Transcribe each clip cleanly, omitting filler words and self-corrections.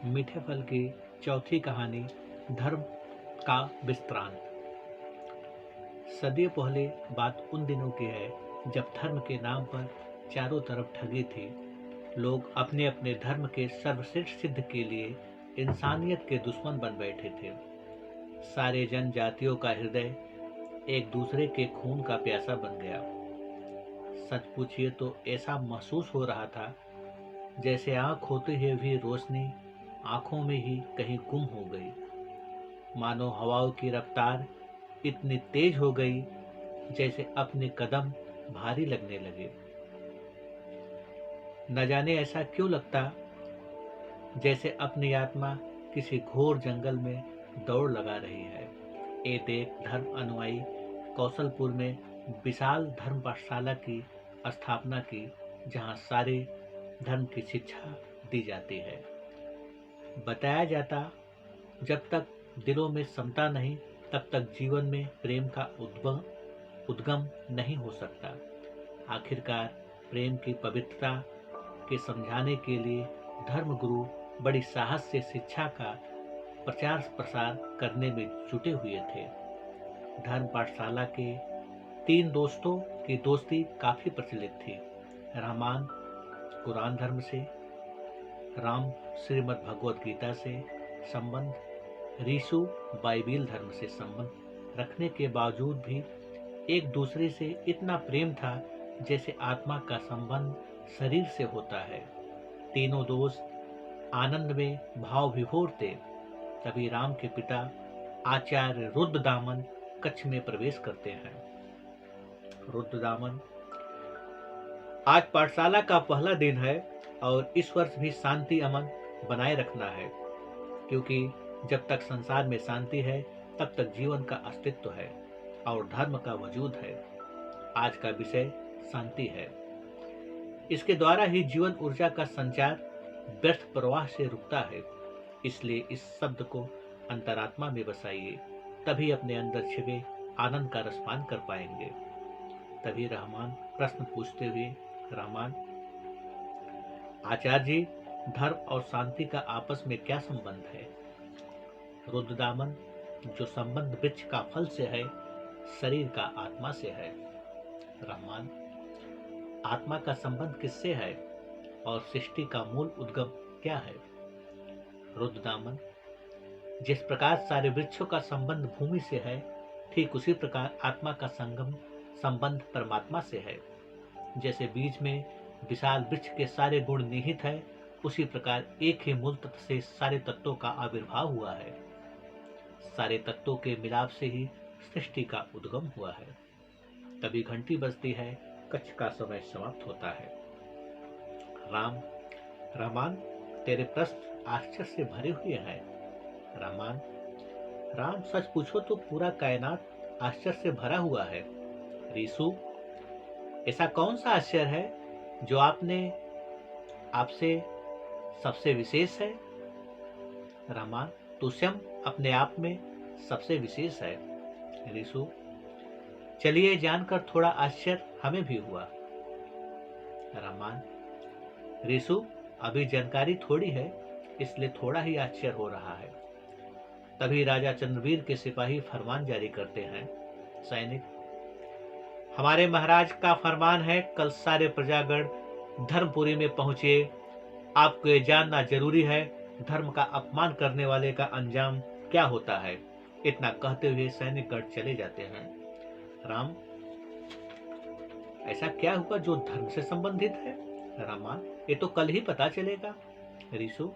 मीठे फल की चौथी कहानी, धर्म का विस्तार। सदियों पहले बात उन दिनों की है जब धर्म के नाम पर चारों तरफ ठगी थी। लोग अपने अपने धर्म के सर्वश्रेष्ठ सिद्ध के लिए इंसानियत के दुश्मन बन बैठे थे। सारे जनजातियों का हृदय एक दूसरे के खून का प्यासा बन गया। सच पूछिए तो ऐसा महसूस हो रहा था जैसे आंख होते हुए भी रोशनी आंखों में ही कहीं गुम हो गई। मानो हवाओं की रफ्तार इतनी तेज हो गई जैसे अपने कदम भारी लगने लगे। न जाने ऐसा क्यों लगता जैसे अपनी आत्मा किसी घोर जंगल में दौड़ लगा रही है। एक एक धर्म अनुयायी कौशलपुर में विशाल धर्म पाठशाला की स्थापना की, जहां सारे धर्म की शिक्षा दी जाती है। बताया जाता, जब तक दिलों में समता नहीं तब तक जीवन में प्रेम का उद्गम नहीं हो सकता। आखिरकार प्रेम की पवित्रता के समझाने के लिए धर्मगुरु बड़ी साहस से शिक्षा का प्रचार प्रसार करने में जुटे हुए थे। धर्म पाठशाला के 3 दोस्तों की दोस्ती काफी प्रचलित थी। रहमान कुरान धर्म से, राम श्रीमद् भगवत गीता से संबंध, रीशु बाइबिल धर्म से संबंध रखने के बावजूद भी एक दूसरे से इतना प्रेम था जैसे आत्मा का संबंध शरीर से होता है। तीनों दोस्त आनंद में भाव विभोर थे। तभी राम के पिता आचार्य रुद्रदामन कच्छ में प्रवेश करते हैं। रुद्रदामन, आज पाठशाला का पहला दिन है और इस वर्ष भी शांति अमन बनाए रखना है, क्योंकि जब तक संसार में शांति है तब तक जीवन का अस्तित्व है और धर्म का वजूद है। आज का विषय शांति है। इसके द्वारा ही जीवन ऊर्जा का संचार व्यर्थ प्रवाह से रुकता है। इसलिए इस शब्द को अंतरात्मा में बसाइए, तभी अपने अंदर छिपे आनंद का रसपान कर पाएंगे। तभी रहमान प्रश्न पूछते हुए, रहमान, आचार्य जी, धर्म और शांति का आपस में क्या संबंध है? रुद्रदामन, जो संबंध वृक्ष का फल से है, शरीर का आत्मा से है। रहमान, आत्मा का संबंध किससे है और सृष्टि का मूल उद्गम क्या है? रुद्रदामन, जिस प्रकार सारे वृक्षों का संबंध भूमि से है, ठीक उसी प्रकार आत्मा का संबंध परमात्मा से है। जैसे बीज में विशाल वृक्ष के सारे गुण निहित है, उसी प्रकार एक ही मूल तत्व से सारे तत्वों का आविर्भाव हुआ है। सारे तत्वों के मिलाप से ही सृष्टि का उद्गम हुआ है। तभी घंटी बजती है, कच्छ का समय समाप्त होता है। राम, रहमान, तेरे प्रश्न आश्चर्य से भरे हुए हैं। रहमान, राम, सच पूछो तो पूरा कायनात आश्चर्य से भरा हुआ है। रीसु, ऐसा कौन सा आश्चर्य है जो आपसे सबसे विशेष है? रहमान, तू स्वयं अपने आप में सबसे विशेष है। रीसु, चलिए जानकर थोड़ा आश्चर्य हमें भी हुआ। रहमान, रीसु, अभी जानकारी थोड़ी है, इसलिए थोड़ा ही आश्चर्य हो रहा है। तभी राजा चंद्रवीर के सिपाही फरमान जारी करते हैं, सैनिक, हमारे महाराज का फरमान है, कल सारे प्रजागण धर्मपुरी में पहुंचे। आपको ये जानना जरूरी है, धर्म का अपमान करने वाले का अंजाम क्या होता है। इतना कहते हुए सैनिक गढ़ चले जाते हैं। राम, ऐसा क्या हुआ जो धर्म से संबंधित है? रामान, ये तो कल ही पता चलेगा। ऋषु,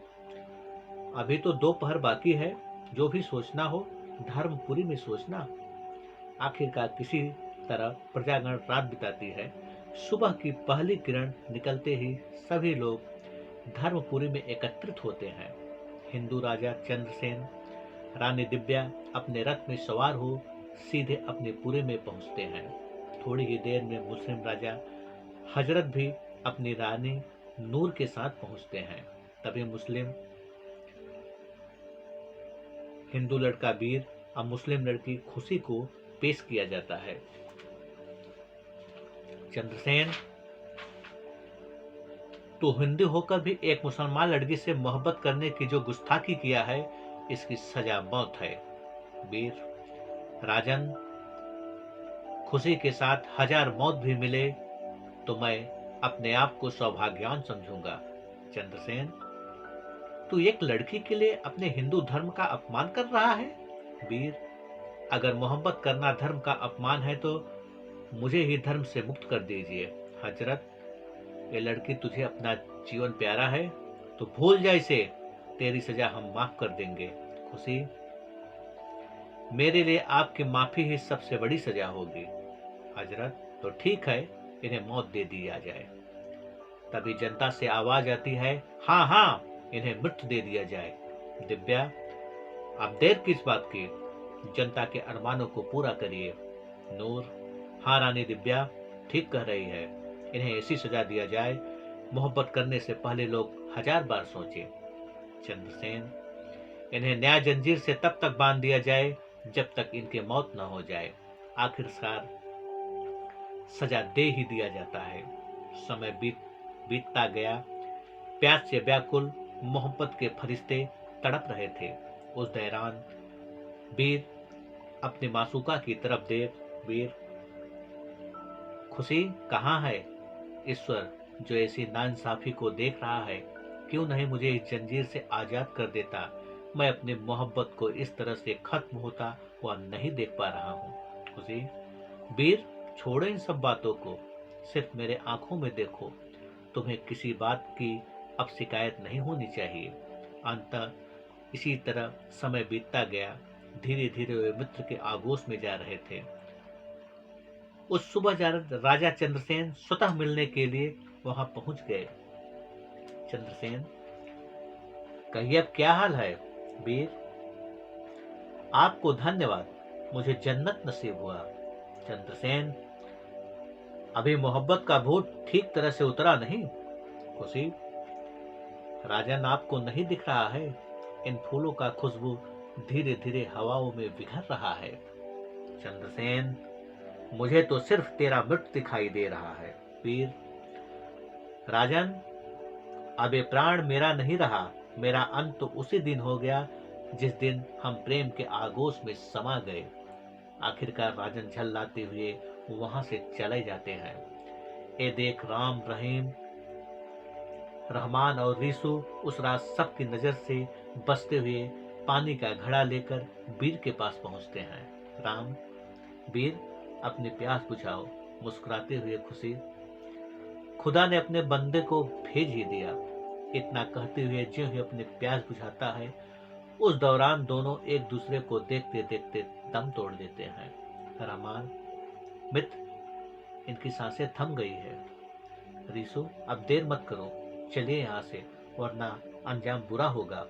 अभी तो दोपहर बाकी है, जो भी सोचना हो धर्मपुरी में सोचना। आखिरकार किसी तरह प्रजागण रात बिताती है। सुबह की पहली किरण निकलते ही सभी लोग धर्मपुरी में एकत्रित होते हैं। हिंदू राजा चंद्रसेन, रानी दिव्या अपने रथ में सवार हो सीधे अपने पुरी में पहुंचते हैं। थोड़ी ही देर में मुस्लिम राजा हजरत भी अपनी रानी नूर के साथ पहुंचते हैं। तभी मुस्लिम हिंदू लड़का वीर और मुस्लिम लड़की खुशी को पेश किया जाता है। चंद्रसेन, तो हिंदू होकर भी एक मुसलमान लड़की से मोहब्बत करने की जो गुस्ताखी किया है, इसकी सजा मौत है। वीर, राजन, खुशी के साथ 1000 मौत भी मिले तो मैं अपने आप को सौभाग्यवान समझूंगा। चंद्रसेन, तू एक लड़की के लिए अपने हिंदू धर्म का अपमान कर रहा है? वीर, अगर मोहब्बत करना धर्म का अपमान है तो मुझे ही धर्म से मुक्त कर दीजिए। हजरत, ये लड़की तुझे अपना जीवन प्यारा है तो भूल जा इसे, तेरी सजा हम माफ कर देंगे। खुशी, मेरे लिए आपकी माफी ही सबसे बड़ी सजा होगी। हजरत, तो ठीक है, इन्हें मौत दे दिया जाए। तभी जनता से आवाज आती है, हाँ हाँ, इन्हें मृत्यु दे दिया जाए। दिव्या, अब देर किस बात की, जनता के अरमानों को पूरा करिए। नूर, हाँ रानी दिव्या ठीक कह रही है, इन्हें ऐसी सजा दिया जाए, मोहब्बत करने से पहले लोग 1000 बार सोचे। चंद्रसेन, इन्हें न्याय जंजीर से तब तक बांध दिया जाए जब तक इनकी मौत न हो जाए। आखिरकार सजा दे ही दिया जाता है। समय बीतता गया। प्यास से व्याकुल मोहब्बत के फरिश्ते तड़प रहे थे। उस दौरान वीर अपनी मासूका की तरफ देख, वीर, खुशी कहाँ है? ईश्वर जो ऐसी नाइंसाफी को देख रहा है, क्यों नहीं मुझे इस जंजीर से आजाद कर देता? मैं अपनी मोहब्बत को इस तरह से खत्म होता हुआ नहीं देख पा रहा हूँ। खुशी, वीर छोड़ो इन सब बातों को, सिर्फ मेरे आंखों में देखो। तुम्हें किसी बात की अब शिकायत नहीं होनी चाहिए। अंततः इसी तरह समय बीतता गया। धीरे धीरे वे मित्र के आगोश में जा रहे थे। उस सुबह राजा चंद्रसेन स्वतः मिलने के लिए वहां पहुंच गए। चंद्रसेन, कहिए अब क्या हाल है? वीर, आपको धन्यवाद, मुझे जन्नत नसीब हुआ। चंद्रसेन, अभी मोहब्बत का भूत ठीक तरह से उतरा नहीं। खुशी, राजन आपको नहीं दिख रहा है, इन फूलों का खुशबू धीरे धीरे हवाओं में बिखर रहा है। चंद्रसेन, मुझे तो सिर्फ तेरा मृत दिखाई दे रहा है। वीर, राजन, अब ये प्राण मेरा नहीं रहा, मेरा अंत तो उसी दिन हो गया जिस दिन हम प्रेम के आगोश में समा गए। आखिरकार राजन झल्लाते हुए वहां से चले जाते हैं। ये देख राम, रहीम, रहमान और रीसू उस रात सबकी नजर से बचते हुए पानी का घड़ा लेकर वीर के पास पहुंचते हैं। राम, वीर अपनी प्यास बुझाओ। मुस्कुराते हुए खुशी, खुदा ने अपने बंदे को भेज ही दिया। इतना कहते हुए ज्यों ही अपनी प्यास बुझाता है, उस दौरान दोनों एक दूसरे को देखते देखते दम तोड़ देते हैं। रहमान, मित्र, इनकी सांसें थम गई है। रीसू, अब देर मत करो, चलिए यहाँ से, वरना अंजाम बुरा होगा।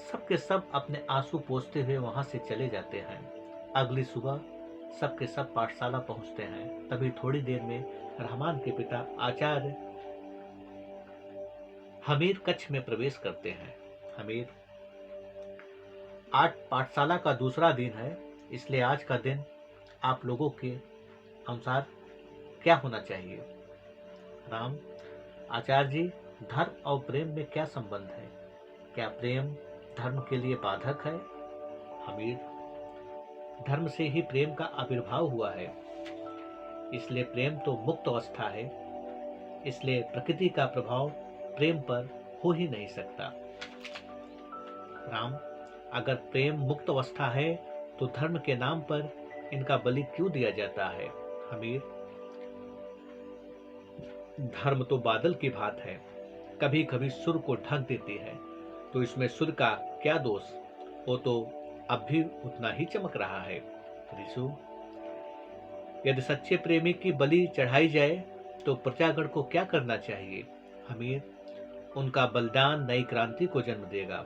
सबके सब अपने आंसू पोंछते हुए वहां से चले जाते हैं। अगली सुबह सबके सब पाठशाला पहुंचते हैं। तभी थोड़ी देर में रहमान के पिता आचार्य हमीर कक्ष में प्रवेश करते हैं। हमीर, आज पाठशाला का दूसरा दिन है, इसलिए आज का दिन आप लोगों के अनुसार क्या होना चाहिए? राम, आचार्य जी, धर्म और प्रेम में क्या संबंध है? क्या प्रेम धर्म के लिए बाधक है? हमीर, धर्म से ही प्रेम का आविर्भाव हुआ है, इसलिए प्रेम तो मुक्त अवस्था है, इसलिए प्रकृति का प्रभाव प्रेम पर हो ही नहीं सकता। राम, अगर प्रेम मुक्त अवस्था है तो धर्म के नाम पर इनका बलि क्यों दिया जाता है? हमीर, धर्म तो बादल की भांति है, कभी कभी सूर्य को ढक देती है, तो इसमें सूर्य का क्या दोष? वो तो अब भी उतना ही चमक रहा है। ऋषु, यदि सच्चे प्रेमी की बलि चढ़ाई जाए तो प्रजागण को क्या करना चाहिए? हमीर, उनका बलिदान नई क्रांति को जन्म देगा।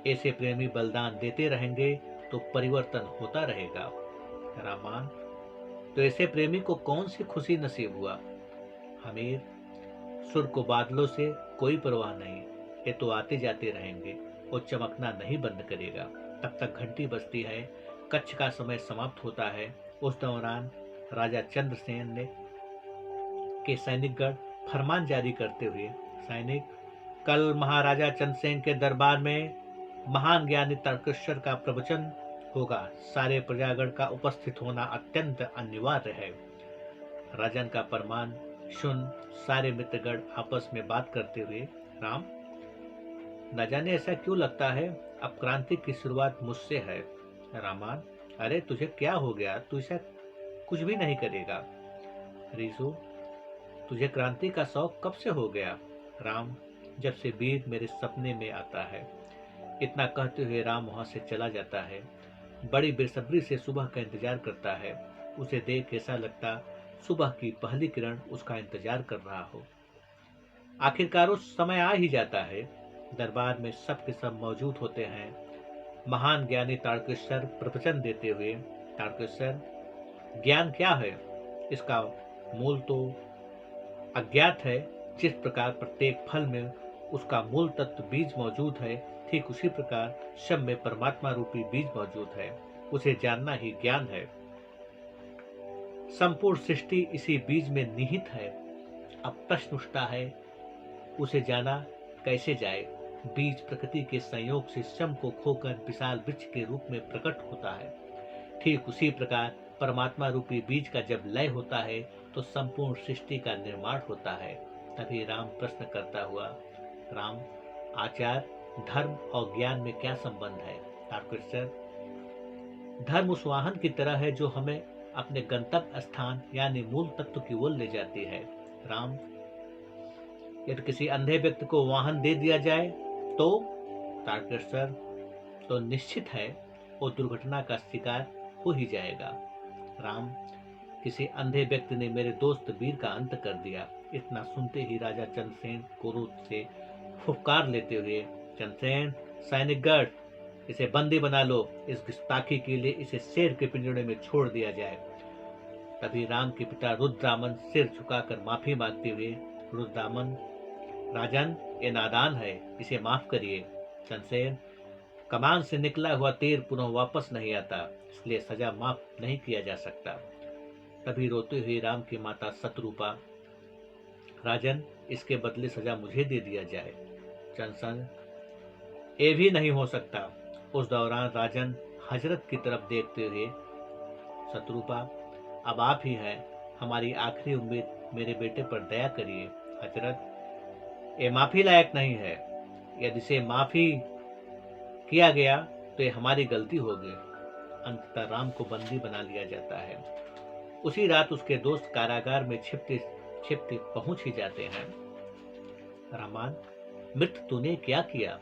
ऐसे प्रेमी बलिदान देते रहेंगे तो परिवर्तन होता रहेगा। रामान, तो ऐसे प्रेमी को कौन सी खुशी नसीब हुआ? हमीर, सूर्य को बादलों से कोई परवाह नहीं, ये तो आते जाते रहेंगे, वो चमकना नहीं बंद करेगा। तब तक घंटी बजती है, कच्छ का समय समाप्त होता है। उस दौरान राजा चंद्रसेन ने के सैनिकगण फरमान जारी करते हुए, सैनिक, कल महाराजा चंद्रसेन के दरबार में महान ज्ञानी तर्केश्वर का प्रवचन होगा। सारे प्रजागण का उपस्थित होना अत्यंत अनिवार्य है। राजन का फरमान सुन सारे मित्रगण आपस में बात करते हुए, राम, न जाने ऐसा क्यों लगता है अब क्रांति की शुरुआत मुझसे है। रामान, अरे तुझे क्या हो गया, तू ऐसा कुछ भी नहीं करेगा। ऋषु, तुझे क्रांति का शौक कब से हो गया। राम, जब से वीर मेरे सपने में आता है। इतना कहते हुए राम वहां से चला जाता है। बड़ी बेसब्री से सुबह का इंतजार करता है। उसे देख ऐसा लगता सुबह की पहली किरण उसका इंतजार कर रहा हो। आखिरकार उस समय आ ही जाता है। दरबार में सब के सब मौजूद होते हैं। महान ज्ञानी तारकेश्वर प्रवचन देते हुए, तारकेश्वर, ज्ञान क्या है, इसका मूल तो अज्ञात है। जिस प्रकार प्रत्येक फल में उसका मूल तत्व बीज मौजूद है, ठीक उसी प्रकार सब में परमात्मा रूपी बीज मौजूद है। उसे जानना ही ज्ञान है। संपूर्ण सृष्टि इसी बीज में निहित है। अब प्रश्न उठता है, उसे जाना कैसे जाए। बीज प्रकृति के संयोग से स्वयं को खोकर विशाल वृक्ष के रूप में प्रकट होता है। ठीक उसी प्रकार परमात्मा रूपी बीज का जब लय होता है तो संपूर्ण सृष्टि का निर्माण होता है। तभी राम प्रश्न करता हुआ, राम, आचार, धर्म और ज्ञान में क्या संबंध है। तारकेश्वर, धर्म उस वाहन की तरह है जो हमें अपने गंतव्य स्थान यानी मूल तत्व की ओर ले जाती है। राम, यदि किसी अंधे व्यक्ति को वाहन दे दिया जाए तो। तारकेश्वर, तो निश्चित है वो दुर्घटना का शिकार हो ही जाएगा। राम, किसी अंधे व्यक्ति ने मेरे दोस्त वीर का अंत कर दिया। इतना सुनते ही राजा चंद्रसेन क्रोध से फुफकार लेते हुए, चंद्रसेन, सैनिकगण, इसे बंदी बना लो। इस गुस्ताखी के लिए इसे शेर के पिंजरे में छोड़ दिया जाए। तभी राम के पिता रुद्रामन सिर झुकाकर माफी मांगते हुए, रुद्रामन, राजन, ये नादान है, इसे माफ करिए। चंद्रसेन, कमान से निकला हुआ तीर पुनः वापस नहीं आता, इसलिए सजा माफ नहीं किया जा सकता। तभी रोते हुए राम की माता शत्रुपा, राजन, इसके बदले सजा मुझे दे दिया जाए। चंद्रसेन, ये भी नहीं हो सकता। उस दौरान राजन हजरत की तरफ देखते हुए, शत्रुपा, अब आप ही हैं हमारी आखिरी उम्मीद, मेरे बेटे पर दया करिए। हजरत, ये माफी लायक नहीं है। यदि इसे माफी किया गया तो ये हमारी गलती होगी। अंततः राम को बंदी बना लिया जाता है। उसी रात उसके दोस्त कारागार में छिपते छिपते पहुंच ही जाते हैं। रामान, मृत तूने क्या किया।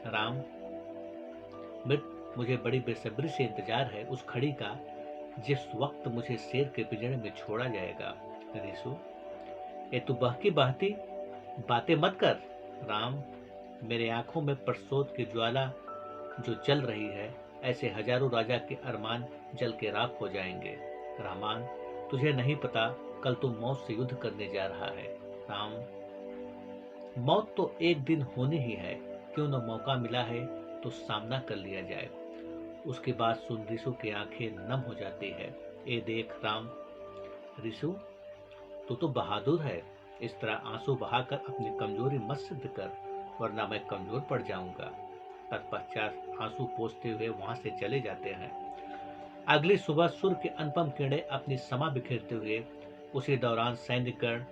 राम, मृत, मुझे बड़ी बेसब्री से इंतजार है उस घड़ी का जिस वक्त मुझे शेर के पिंजरे में छोड़ा जाएगा। ऋषु, ये तू बहकी बहती बातें मत कर। राम, मेरे आंखों में प्रसोद की ज्वाला जो जल रही है, ऐसे हजारों राजा के अरमान जल के राख हो जाएंगे। रामान, तुझे नहीं पता कल तू मौत से युद्ध करने जा रहा है। राम, मौत तो एक दिन होनी ही है, क्यों न मौका मिला है तो सामना कर लिया जाए। उसके बाद सुन ऋषु की आंखें नम हो जाती है। ए देख राम, ऋषु, तू तो बहादुर है। इस तरह आंसू बहाकर अपनी कमजोरी मत सिद्ध कर, वरना मैं कमजोर पड़ जाऊंगा। तत्पश्चात आंसू पोंछते हुए वहां से चले जाते हैं। अगली सुबह सूर्य की अनुपम किरणें अपनी समा बिखेरते हुए उसी दौरान सैनिकगण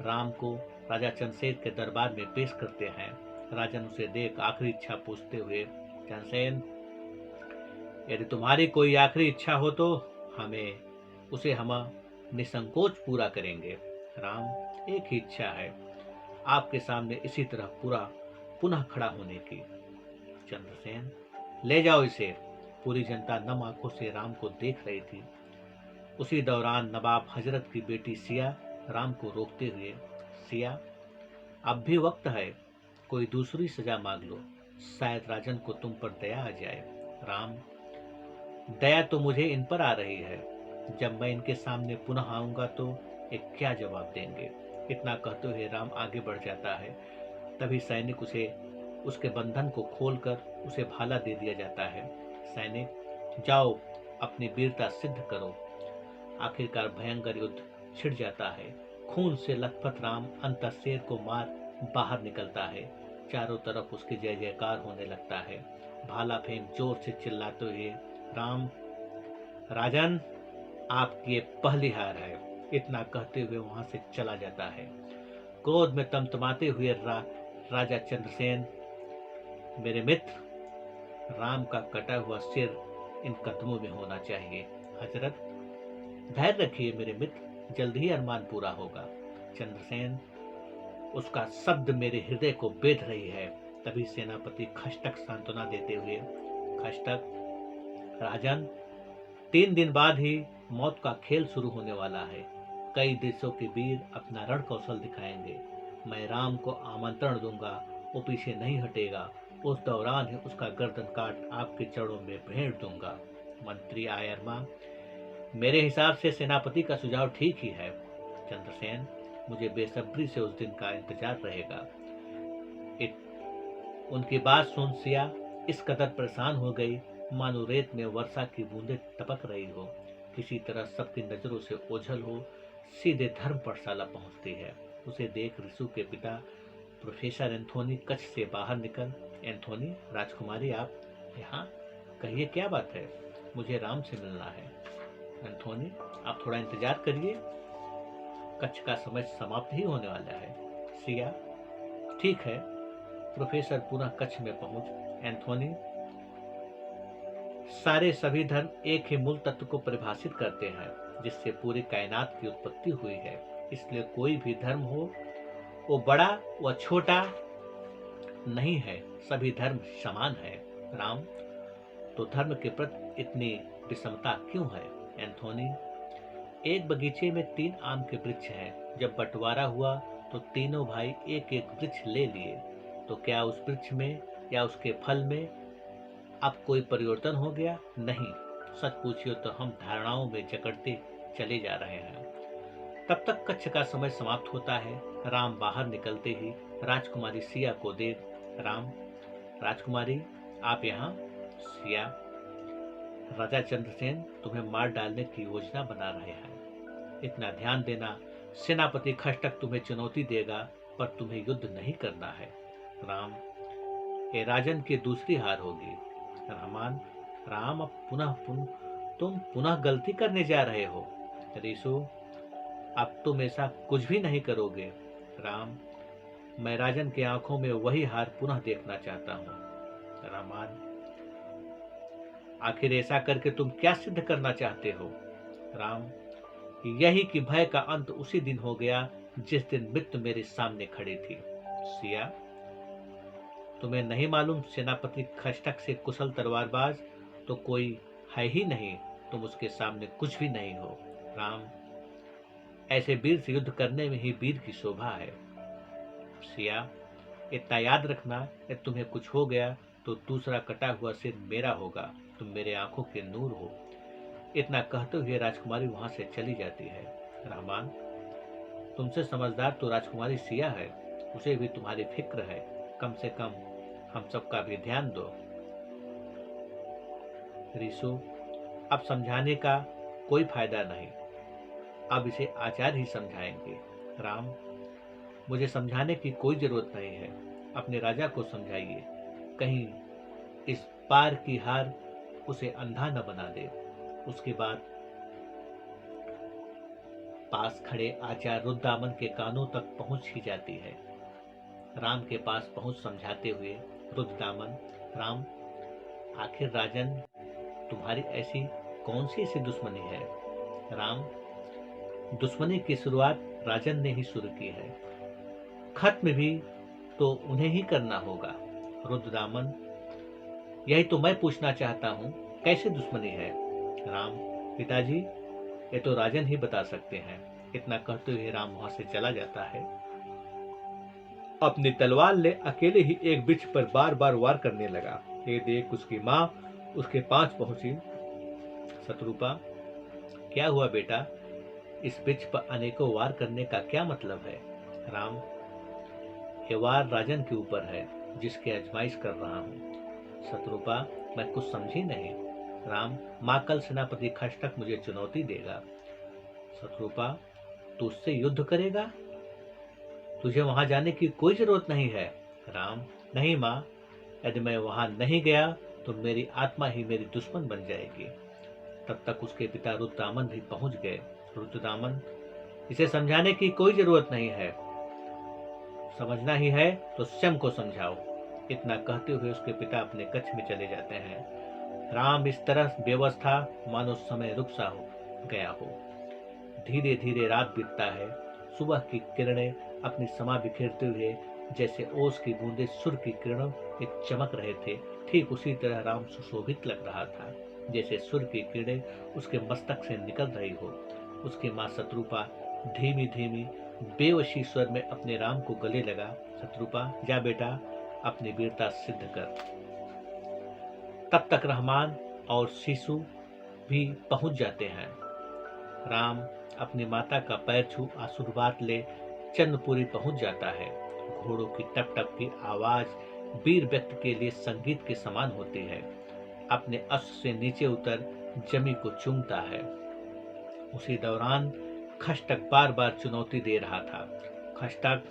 राम को राजा चंद्रसेन के दरबार में पेश करते हैं। राजन उसे देख आखिरी इच्छा पूछते हुए, चंद्रसेन, यदि तुम्हारी कोई आखिरी इच्छा हो तो उसे हम निसंकोच पूरा करेंगे। राम, एक ही इच्छा है, आपके सामने इसी तरह पूरा पुनः खड़ा होने की। चंद्रसेन, ले जाओ इसे। पूरी जनता नम आंखों से राम को देख रही थी। उसी दौरान नवाब हजरत की बेटी सिया राम को रोकते हुए, सिया, अब भी वक्त है, कोई दूसरी सजा मांग लो, शायद राजन को तुम पर दया आ जाए। राम, दया तो मुझे इन पर आ रही है, जब मैं इनके सामने पुनः आऊंगा तो एक क्या जवाब देंगे। इतना कहते हुए राम आगे बढ़ जाता है। तभी सैनिक उसे उसके बंधन को खोलकर उसे भाला दे दिया जाता है। सैनिक, जाओ अपनी वीरता सिद्ध करो। आखिरकार भयंकर युद्ध छिड़ जाता है। खून से लथपथ राम अंतः शेर को मार बाहर निकलता है। चारों तरफ उसकी जय जयकार होने लगता है। भाला फेंक जोर से चिल्लाते हुए, राम राजन, आपकी ये पहली हार है। इतना कहते हुए वहां से चला जाता है। क्रोध में तमतमाते हुए राजा चंद्रसेन, मेरे मित्र, राम का कटा हुआ सिर इन कदमों में होना चाहिए। हजरत, धैर्य रखिए मेरे मित्र, जल्द ही अरमान पूरा होगा। चंद्रसेन, उसका शब्द मेरे हृदय को बेध रही है। तभी सेनापति खष्टक सांत्वना देते हुए, खष्टक, राजन, 3 दिन बाद ही मौत का खेल शुरू होने वाला है। कई देशों के वीर अपना रण कौशल दिखाएंगे। मैं राम को आमंत्रण दूंगा, वो पीछे नहीं हटेगा। उस दौरान ही उसका गर्दन काट आपके चरणों में भेंट दूंगा। मंत्री आयरमा, मेरे हिसाब से सेनापति का सुझाव ठीक ही है। चंद्रसेन, मुझे बेसब्री से उस दिन का इंतजार रहेगा। उनकी बात सुन सिया इस कदर परेशान हो गई मानो रेत में वर्षा की बूंदें टपक रही हो। किसी तरह सबकी नजरों से ओझल हो सीधे धर्म पाठशाला पहुंचती है। उसे देख रिसु के पिता प्रोफेसर एंथोनी कक्ष से बाहर निकल, एंथोनी, राजकुमारी आप यहाँ, कहिए क्या बात है? मुझे राम से मिलना है। एंथोनी, आप थोड़ा इंतजार करिए, कक्ष का समय समाप्त ही होने वाला है। सिया, ठीक है। प्रोफेसर पुनः कक्ष में पहुंच, एंथोनी, सारे सभी धर्म एक ही मूल तत्व को परिभाषित करते हैं जिससे पूरी कायनात की उत्पत्ति हुई है। इसलिए कोई भी धर्म हो, वो बड़ा व छोटा नहीं है, सभी धर्म समान है। राम, तो धर्म के प्रति इतनी विषमता क्यों है? एंथोनी, एक बगीचे में 3 आम के वृक्ष हैं। जब बंटवारा हुआ तो तीनों भाई एक एक वृक्ष ले लिए। तो क्या उस वृक्ष में या उसके फल में अब कोई परिवर्तन हो गया? नहीं। सच पूछिए तो हम धारणाओं में जकड़ते चले जा रहे हैं। तब तक कक्ष का समय समाप्त होता है। राम बाहर निकलते ही राजकुमारी सिया को देख, राम, राजकुमारी आप यहाँ? सिया, राजा चंद्रसेन तुम्हें मार डालने की योजना बना रहे हैं। इतना ध्यान देना, सेनापति खष्टक तुम्हें चुनौती देगा पर तुम्हें युद्ध नहीं करना है। राम, ये राजन की दूसरी हार होगी। रहमान, राम, अब तुम पुनः गलती करने जा रहे हो। रिसु, अब तुम ऐसा कुछ भी नहीं करोगे। राम, मैं राजन की आंखों में वही हार पुनः देखना चाहता हूँ। रहमान, आखिर ऐसा करके तुम क्या सिद्ध करना चाहते हो? राम, यही कि भय का अंत उसी दिन हो गया जिस दिन मृत्यु मेरे सामने खड़ी थी। सिया, तुम्हें नहीं मालूम सेनापति खष्टक से कुशल तलवारबाज तो कोई है ही नहीं, तुम उसके सामने कुछ भी नहीं हो। राम, ऐसे वीर से युद्ध करने में ही वीर की शोभा है। सिया, इतना याद रखना, यदि तुम्हें कुछ हो गया तो दूसरा कटा हुआ सिर मेरा होगा। तुम मेरे आंखों के नूर हो। इतना कहते हुए राजकुमारी वहां से चली जाती है। रहमान, तुमसे समझदार तो राजकुमारी सिया है, उसे भी तुम्हारी फिक्र है। कम से कम हम सबका भी ध्यान दो। रिसु, अब समझाने का कोई फायदा नहीं, अब इसे आचार्य ही समझाएंगे। राम, मुझे समझाने की कोई जरूरत नहीं है, अपने राजा को समझाइए, कहीं इस पार की हार उसे अंधा न बना दे। उसके बाद पास खड़े आचार्य रुद्रदामन के कानों तक पहुंच ही जाती है। राम के पास पहुंच समझाते हुए रुद्रदामन, राम, आखिर राजन तुम्हारी ऐसी कौन सी ऐसी दुश्मनी है? राम, दुश्मनी की शुरुआत राजन ने ही शुरू की है, खत्म भी तो उन्हें ही करना होगा। रुद्रदामन, यही तो मैं पूछना चाहता हूँ, कैसे दुश्मनी है? राम, पिताजी, ये तो राजन ही बता सकते हैं। इतना कहते हुए राम वहां से चला जाता है। अपनी तलवार ले अकेले ही एक वृक्ष पर बार बार वार करने लगा। ये देख उसकी माँ उसके पास पहुंची। शत्रुपा, क्या हुआ बेटा? इस वृक्ष पर अनेकों वार करने का क्या मतलब है? राम, ये वार राजन के ऊपर है जिसकी आजमाइश कर रहा हूँ। शत्रुपा, मैं कुछ समझी नहीं। राम, माँ, कल सेनापति खष्टक मुझे चुनौती देगा। शत्रुपा, तू उससे युद्ध करेगा? तुझे वहां जाने की कोई जरूरत नहीं है। राम, नहीं माँ, यदि मैं वहां नहीं गया तो मेरी आत्मा ही मेरी दुश्मन बन जाएगी। तब तक उसके पिता रुद्रदामन भी पहुंच गए। रुद्रदामन, इसे समझाने की कोई जरूरत नहीं है, समझना ही है तो स्वयं को समझाओ। इतना कहते हुए उसके पिता अपने कक्ष में चले जाते हैं। राम इस तरह बेबस था मानो समय रुक सा हो गया हो। धीरे धीरे रात बीतता है। सुबह की किरणें अपनी समा बिखेरते हुए जैसे ओस की बूंदे सुर की किरणों में चमक रहे थे, ठीक उसी तरह राम सुशोभित लग रहा था, जैसे सुर की किरणें उसके मस्तक से निकल रही हो। उसकी माँ शत्रुपा धीमी धीमी बेवशी स्वर में अपने राम को गले लगा। शत्रुपा, जा बेटा, अपनी वीरता सिद्ध कर। तब तक रहमान और शिशु भी पहुंच जाते हैं। राम अपनी माता का पैर छू आशीर्वाद ले चंद्रपुरी पहुंच जाता है। घोड़ों की टप टप की आवाज वीर व्यक्ति के लिए संगीत के समान होती है। अपने अश्व से नीचे उतर जमी को चूमता है। उसी दौरान खष्टक बार बार चुनौती दे रहा था। खष्टक,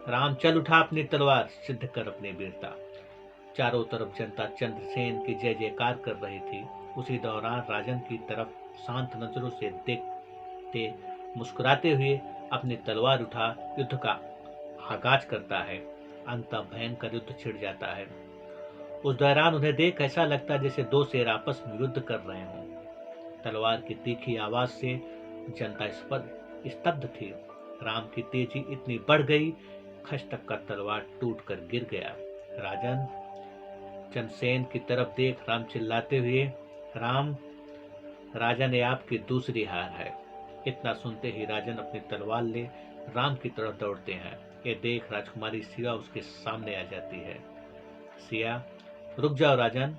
राम चल उठा अपनी तलवार, सिद्ध कर अपनी वीरता। चारों तरफ जनता चंद्रसेन की जय जयकार कर रही थी। उसी दौरान राजन की तरफ शांत नजरों से देखते मुस्कुराते हुए अपनी तलवार उठा युद्ध का आगाज करता है। अंत भयंकर युद्ध छिड़ जाता है। उस दौरान उन्हें देख ऐसा लगता जैसे दो शेर आपस में युद्ध कर रहे हों। तलवार की तीखी आवाज से जनता स्तब्ध थी। राम की तेजी इतनी बढ़ गई, खष्टक का तलवार टूटकर गिर गया। राजन, चंद्रसेन की तरफ देख राम चिल्लाते हुए, राम, राजन ये आपकी दूसरी हार है। इतना सुनते ही राजन अपनी तलवार ले राम की तरफ दौड़ते हैं। ये देख राजकुमारी सिया उसके सामने आ जाती है। सिया, रुक जाओ राजन,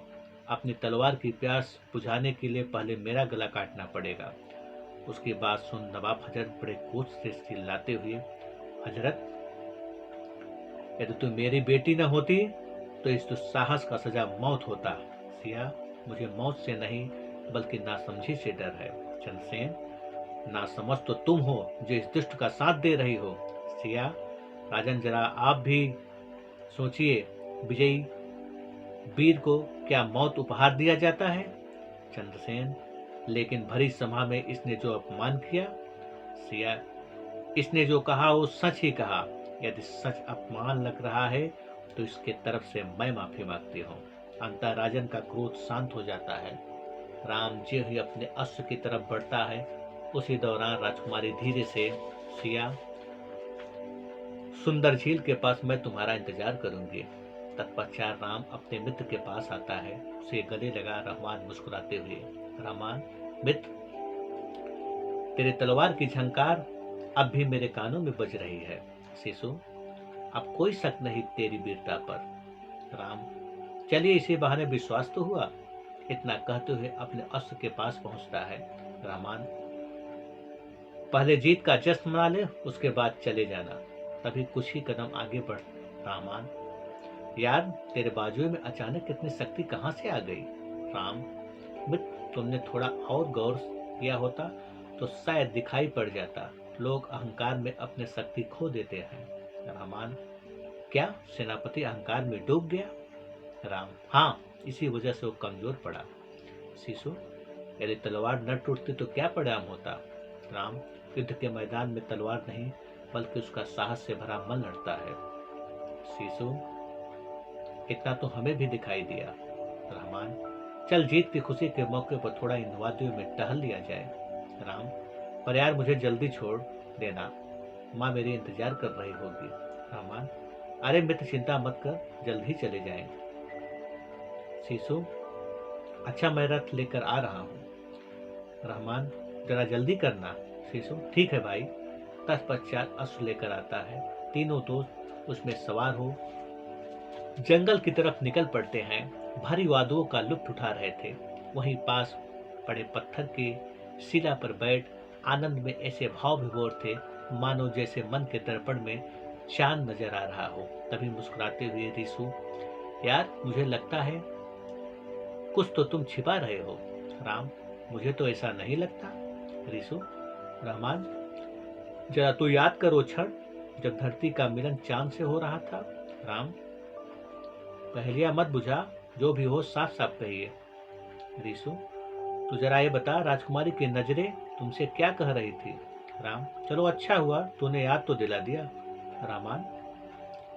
अपनी तलवार की प्यास बुझाने के लिए पहले मेरा गला काटना पड़ेगा। उसकी बात सुन नवाब हजरत बड़े कोच से चिल्लाते हुए, हजरत, यदि तू मेरी बेटी न होती तो इस दुस्साहस का सजा मौत होता। सिया, मुझे मौत से नहीं बल्कि नासमझी से डर है। चंद्रसेन, नासमझ तो तुम हो जो इस दुष्ट का साथ दे रही हो। सिया, राजन जरा आप भी सोचिए, विजयी वीर को क्या मौत उपहार दिया जाता है? चंद्रसेन, लेकिन भरी सभा में इसने जो अपमान किया। सिया, इसने जो कहा वो सच ही कहा। यदि सच अपमान लग रहा है तो इसके तरफ से मैं माफी मांगती हूँ। अंततः राजन का क्रोध शांत हो जाता है। राम जी ही अपने अश्व की तरफ बढ़ता है। उसी दौरान राजकुमारी धीरे से, सिया, सुंदर झील के पास मैं तुम्हारा इंतजार करूंगी। तत्पश्चात राम अपने मित्र के पास आता है, उसे गले लगा रहमान मुस्कुराते हुए, रहमान मित्र, तेरे तलवार की झंकार अब भी मेरे कानों में बज रही है। शिशु, अब कोई शक नहीं तेरी वीरता पर। राम, चलिए इसी बहाने विश्वास तो हुआ। इतना कहते हुए अपने अस्त्र के पास पहुंचता है। रहमान, पहले जीत का जश्न मना ले, उसके बाद चले जाना। तभी कुछ ही कदम आगे बढ़, रहमान, यार तेरे बाजुओं में अचानक इतनी शक्ति कहां से आ गई? राम, मित्र, तुमने थोड़ा और गौर किया होता तो शायद दिखाई पड़ जाता। लोग अहंकार में अपने शक्ति खो देते हैं। रहमान, क्या सेनापति अहंकार में डूब गया? राम, हाँ, इसी वजह से वो कमजोर पड़ा। शिशु, यदि तलवार न टूटती तो क्या परिणाम होता? राम, युद्ध के मैदान में तलवार नहीं बल्कि उसका साहस से भरा मन लड़ता है। शिशु, इतना तो हमें भी दिखाई दिया। रहमान, चल जीत की खुशी के मौके पर थोड़ा इन वादियों में टहल लिया जाए। राम, पर यार मुझे जल्दी छोड़ देना, माँ मेरी इंतजार कर रही होगी। रहमान, अरे मित्र चिंता मत कर, जल्द ही चले जाएंगे। शिशु, अच्छा मैं रथ लेकर आ रहा हूँ। रहमान, जरा जल्दी करना। शिशु, ठीक है भाई। तत्पश्चात अश्व लेकर आता है। तीनों दोस्त उसमें सवार हो जंगल की तरफ निकल पड़ते हैं। भारी वादुओं का लुत्फ उठा रहे थे। वहीं पास पड़े पत्थर के शिला पर बैठ आनंद में ऐसे भाव विभोर थे मानो जैसे मन के दर्पण में चांद नजर आ रहा हो। तभी मुस्कुराते हुए रिशु, यार मुझे लगता है कुछ तो तुम छिपा रहे हो। राम, मुझे तो ऐसा नहीं लगता। रिशु, रहमान, जरा तू याद करो क्षण जब धरती का मिलन चांद से हो रहा था। राम, पहेलियां मत बुझा, जो भी हो साफ साफ कहिए। ऋषु, तू जरा ये बता, राजकुमारी की नजरें तुमसे क्या कह रही थी? राम, चलो अच्छा हुआ तूने याद तो दिला दिया। रामान,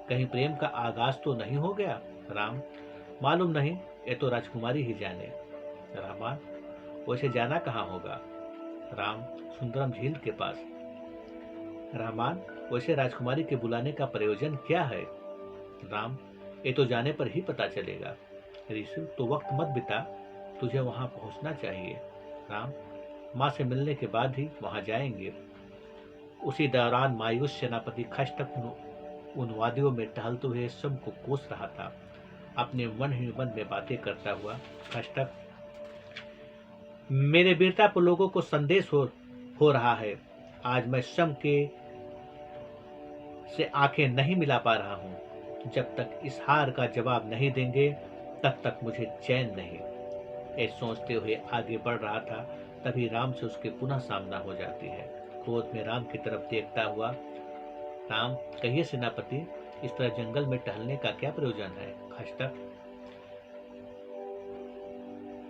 कहीं प्रेम का आगाज तो नहीं हो गया? राम, मालूम नहीं, ये तो राजकुमारी ही जाने। रामान, वैसे जाना कहाँ होगा? राम, सुंदरम झील के पास। रामान, वैसे राजकुमारी के बुलाने का प्रयोजन क्या है? राम, ये तो जाने पर ही पता चलेगा। ऋषि, तो वक्त मत बिता, तुझे वहां पहुंचना चाहिए। राम, माँ से मिलने के बाद ही वहां जाएंगे। उसी दौरान मायूस सेनापति खष्टक उन वादियों में टहलते हुए सब को कोस रहा था। अपने मन ही मन में बातें करता हुआ खष्टक, मेरे वीरता पर लोगों को संदेश हो रहा है। आज मैं शम के से आंखें नहीं मिला पा रहा हूं। जब तक इस हार का जवाब नहीं देंगे तब तक मुझे चैन नहीं। ये सोचते हुए आगे बढ़ रहा था, तभी राम से उसके पुनः सामना हो जाती है। क्रोध में राम की तरफ देखता हुआ, राम, कहिए सेनापति, इस तरह जंगल में टहलने का क्या प्रयोजन है? खष्टक,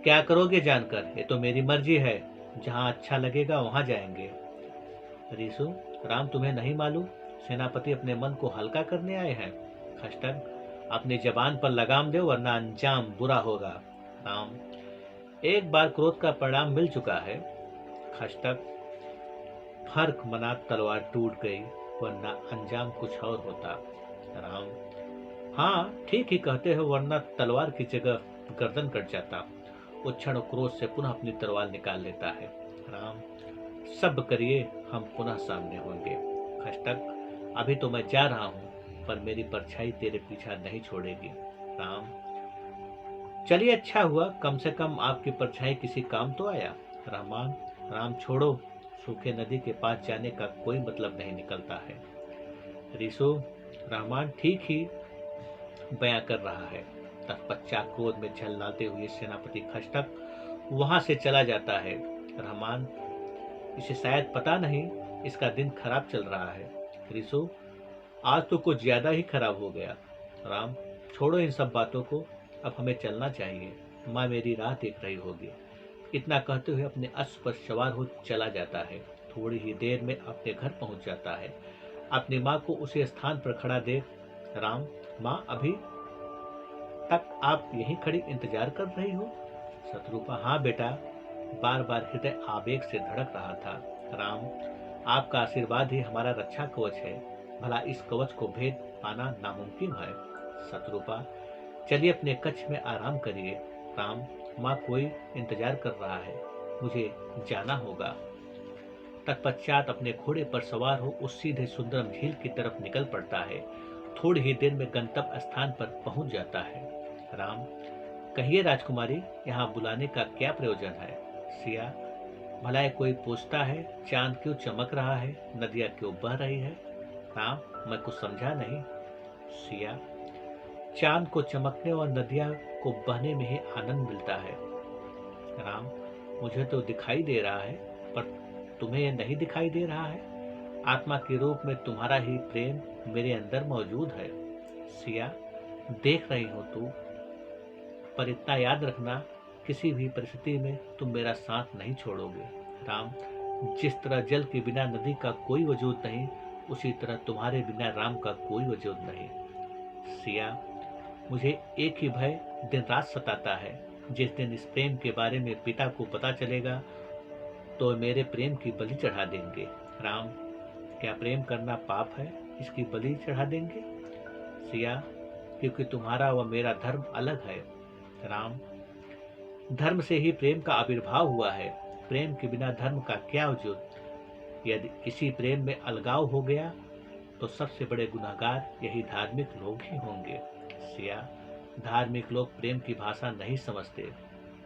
क्या करोगे जानकर? ये तो मेरी मर्जी है, जहां अच्छा लगेगा वहां जाएंगे। ऋषु, राम तुम्हें नहीं मालूम, सेनापति अपने मन को हल्का करने आए हैं। खष्टक, अपनी जबान पर लगाम दो वरना अंजाम बुरा होगा। राम, एक बार क्रोध का परिणाम मिल चुका है। खष्टक, फर्क मना तलवार टूट गई वरना अंजाम कुछ और होता। राम, हाँ ठीक ही कहते हो, वरना तलवार की जगह गर्दन कट जाता। वो क्षण क्रोध से पुनः अपनी तलवार निकाल लेता है। राम, सब करिए, हम पुनः सामने होंगे। खष्टक, अभी तो मैं जा रहा हूं, पर मेरी परछाई तेरे पीछा नहीं छोड़ेगी। राम, चलिए अच्छा हुआ, कम से कम आपकी परछाई किसी काम तो आया। रहमान, राम छोड़ो, सूखे नदी के पास जाने का कोई मतलब नहीं निकलता है। ऋषु, रहमान ठीक ही बयां कर रहा है। तत्पश्चात क्रोध में झल्लाते हुए सेनापति खष्टक वहां से चला जाता है। रहमान, इसे शायद पता नहीं इसका दिन खराब चल रहा है। ऋषु, आज तो कुछ ज्यादा ही खराब हो गया। राम, छोड़ो इन सब बातों को, अब हमें चलना चाहिए, माँ मेरी राह देख रही होगी। इतना कहते हुए अपने अश्व पर सवार हो चला जाता है। थोड़ी ही देर में अपने घर पहुंच जाता है। अपनी माँ को उसी स्थान पर खड़ा देख, राम, माँ अभी तक आप यहीं खड़ी इंतजार कर रही हो? शत्रुपा, हाँ बेटा, बार बार हृदय आवेग से धड़क रहा था। राम, आपका आशीर्वाद ही हमारा रक्षा कवच है, भला इस कवच को भेद पाना नामुमकिन है। शत्रुपा, चलिए अपने कक्ष में आराम करिए। राम, माँ कोई इंतजार कर रहा है, मुझे जाना होगा। तत्पश्चात अपने घोड़े पर सवार हो उस सीधे सुंदरम झील की तरफ निकल पड़ता है। थोड़ी ही देर में गंतव्य स्थान पर पहुंच जाता है। राम, कहिए राजकुमारी, यहाँ बुलाने का क्या प्रयोजन है? सिया, भला कोई पूछता है चांद क्यों चमक रहा है, नदियां क्यों बह रही है? राम, मैं कुछ समझा नहीं। सिया, चांद को चमकने और नदियां को बहने में ही आनंद मिलता है। राम, मुझे तो दिखाई दे रहा है, पर तुम्हें यह नहीं दिखाई दे रहा है? आत्मा के रूप में तुम्हारा ही प्रेम मेरे अंदर मौजूद है। सिया, देख रही हो तू, पर इतना याद रखना, किसी भी परिस्थिति में तुम मेरा साथ नहीं छोड़ोगे। राम, जिस तरह जल के बिना नदी का कोई वजूद नहीं, उसी तरह तुम्हारे बिना राम का कोई वजूद नहीं। सिया, मुझे एक ही भय दिन रात सताता है, जिस दिन इस प्रेम के बारे में पिता को पता चलेगा तो मेरे प्रेम की बलि चढ़ा देंगे। राम, क्या प्रेम करना पाप है, इसकी बलि चढ़ा देंगे? सिया, क्योंकि तुम्हारा व मेरा धर्म अलग है। राम, धर्म से ही प्रेम का आविर्भाव हुआ है, प्रेम के बिना धर्म का क्या वजूद? यदि इसी प्रेम में अलगाव हो गया तो सबसे बड़े गुनहगार यही धार्मिक लोग ही होंगे। सिया, धार्मिक लोग प्रेम की भाषा नहीं समझते,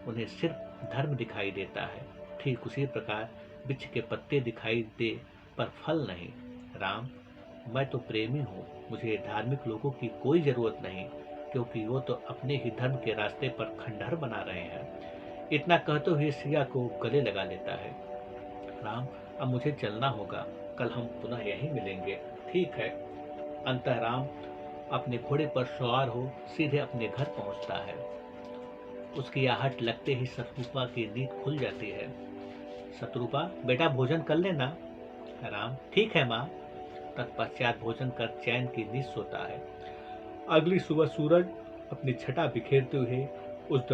उन्हें सिर्फ धर्म दिखाई देता है। ठीक उसी प्रकार वृक्ष के पत्ते दिखाई दे पर फल नहीं। राम, मैं तो प्रेमी हूँ, मुझे धार्मिक लोगों की कोई जरूरत नहीं, क्योंकि वो तो अपने ही धर्म के रास्ते पर खंडहर बना रहे हैं। इतना कहते हुए सिया को गले लगा लेता है। राम, अब मुझे चलना होगा, कल हम पुनः यहीं मिलेंगे। ठीक है। अंतः राम अपने घोड़े पर सवार हो सीधे अपने घर पहुंचता है। उसकी आहट लगते ही शत्रुपा की नींद खुल जाती है। शत्रुपा, बेटा भोजन कर लेना। राम, ठीक है माँ। तत्पश्चात भोजन कर चैन की नींद सोता है। अगली सुबह सूरज अपनी छटा बिखेरते हुए उस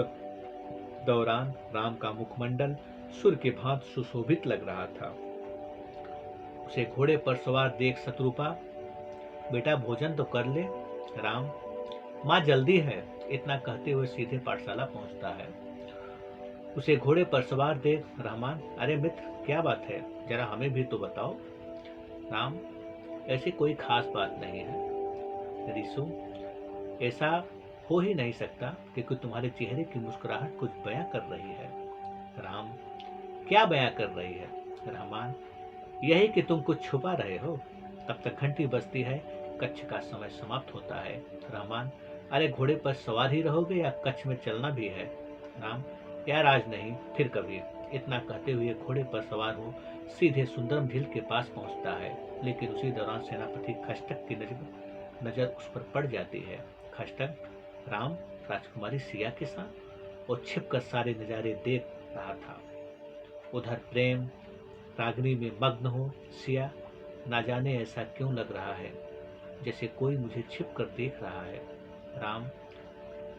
दौरान राम का मुखमंडल सूर्य के भांति सुशोभित लग रहा था। उसे घोड़े पर सवार देख शत्रुपा, बेटा भोजन तो कर ले। राम, माँ जल्दी है। इतना कहते हुए सीधे पाठशाला पहुंचता है। उसे घोड़े पर सवार देख रहमान, अरे मित्र, क्या बात है, जरा हमें भी तो बताओ। राम, ऐसी कोई खास बात नहीं है रिसु, ऐसा हो ही नहीं सकता क्योंकि तुम्हारे चेहरे की मुस्कुराहट कुछ बयां कर रही है। राम, क्या बयां कर रही है। रहमान, यही कि तुम कुछ छुपा रहे हो। तब तक घंटी बजती है, कच्छ का समय समाप्त होता है। रहमान, अरे घोड़े पर सवार ही रहोगे या कच्छ में चलना भी है। राम, यार आज नहीं, फिर कभी। इतना कहते हुए घोड़े पर सवार हो सीधे सुंदरम झील के पास पहुंचता है। लेकिन उसी दौरान सेनापति खष्टक की नजर उस पर पड़ जाती है। खष्टक राम राजकुमारी सिया के साथ और छिपकर सारे नजारे देख रहा था। उधर प्रेम रागनी में मग्न हो सिया, ना जाने ऐसा क्यों लग रहा है जैसे कोई मुझे छिप कर देख रहा है। राम,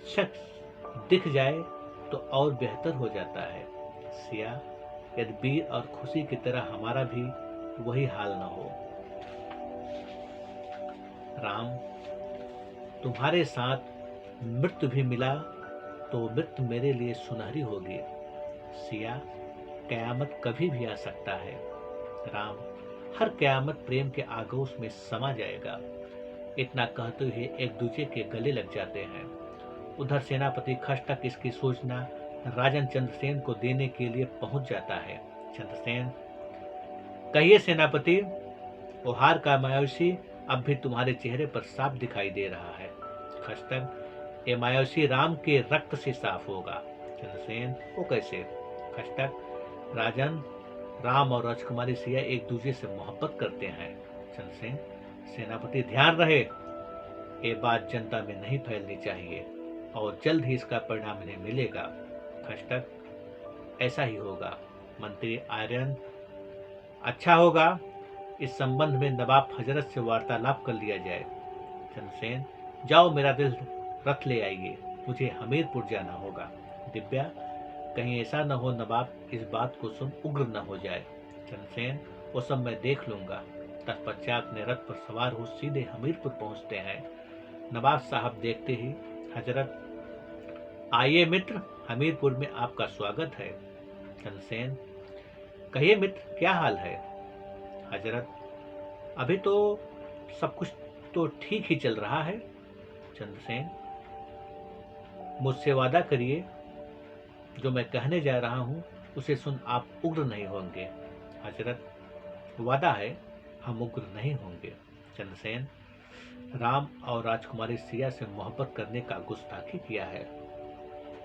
शख्स दिख जाए तो और बेहतर हो जाता है सिया, यदि वीर और खुशी की तरह हमारा भी वही हाल न हो। राम, तुम्हारे साथ मृत्यु भी मिला तो मृत्यु मेरे लिए सुनहरी होगी सिया, कयामत कभी भी आ सकता है। राम, हर कयामत प्रेम के आगोश में समा जाएगा। इतना कहते हुए एक दूसरे के गले लग जाते हैं। उधर सेनापति खष्टक इसकी सूचना राजन चंद्रसेन को देने के लिए पहुंच जाता है। चंद्रसेन, कहिए सेनापति, ओहार का मायूसी अब भी तुम्हारे चेहरे पर साफ दिखाई दे रहा है। खष्टक, ये मायूसी राम के रक्त से साफ होगा। चंद्रसेन, वो कैसे। खष्टक, राजन, राम और राजकुमारी सिया एक दूसरे से मोहब्बत करते हैं। चंद्रसेन, सेनापति ध्यान रहे, ये बात जनता में नहीं फैलनी चाहिए और जल्द ही इसका परिणाम इन्हें मिलेगा। खष्टक, ऐसा ही होगा मंत्री आर्यन। अच्छा होगा इस संबंध में नवाब हजरत से वार्तालाप कर लिया जाए। चंद्रसेन, जाओ मेरा दिल रख ले आइए, मुझे हमीरपुर जाना होगा। दिव्या, कहीं ऐसा न हो नवाब इस बात को सुन उग्र न हो जाए। चंद्रसेन, वो सब मैं देख लूंगा। तत्पश्चात अपने रथ पर सवार हो सीधे हमीरपुर पहुंचते हैं। नवाब साहब देखते ही, हजरत, आइए मित्र, हमीरपुर में आपका स्वागत है। चंद्रसेन, कहिए मित्र, क्या हाल है। हजरत, अभी तो सब कुछ तो ठीक ही चल रहा है। चंद्रसेन, मुझसे वादा करिए, जो मैं कहने जा रहा हूं उसे सुन आप उग्र नहीं होंगे। हजरत, वादा है, हम उग्र नहीं होंगे। चंद्रसेन, राम और राजकुमारी सिया से मोहब्बत करने का गुस्ताखी किया है।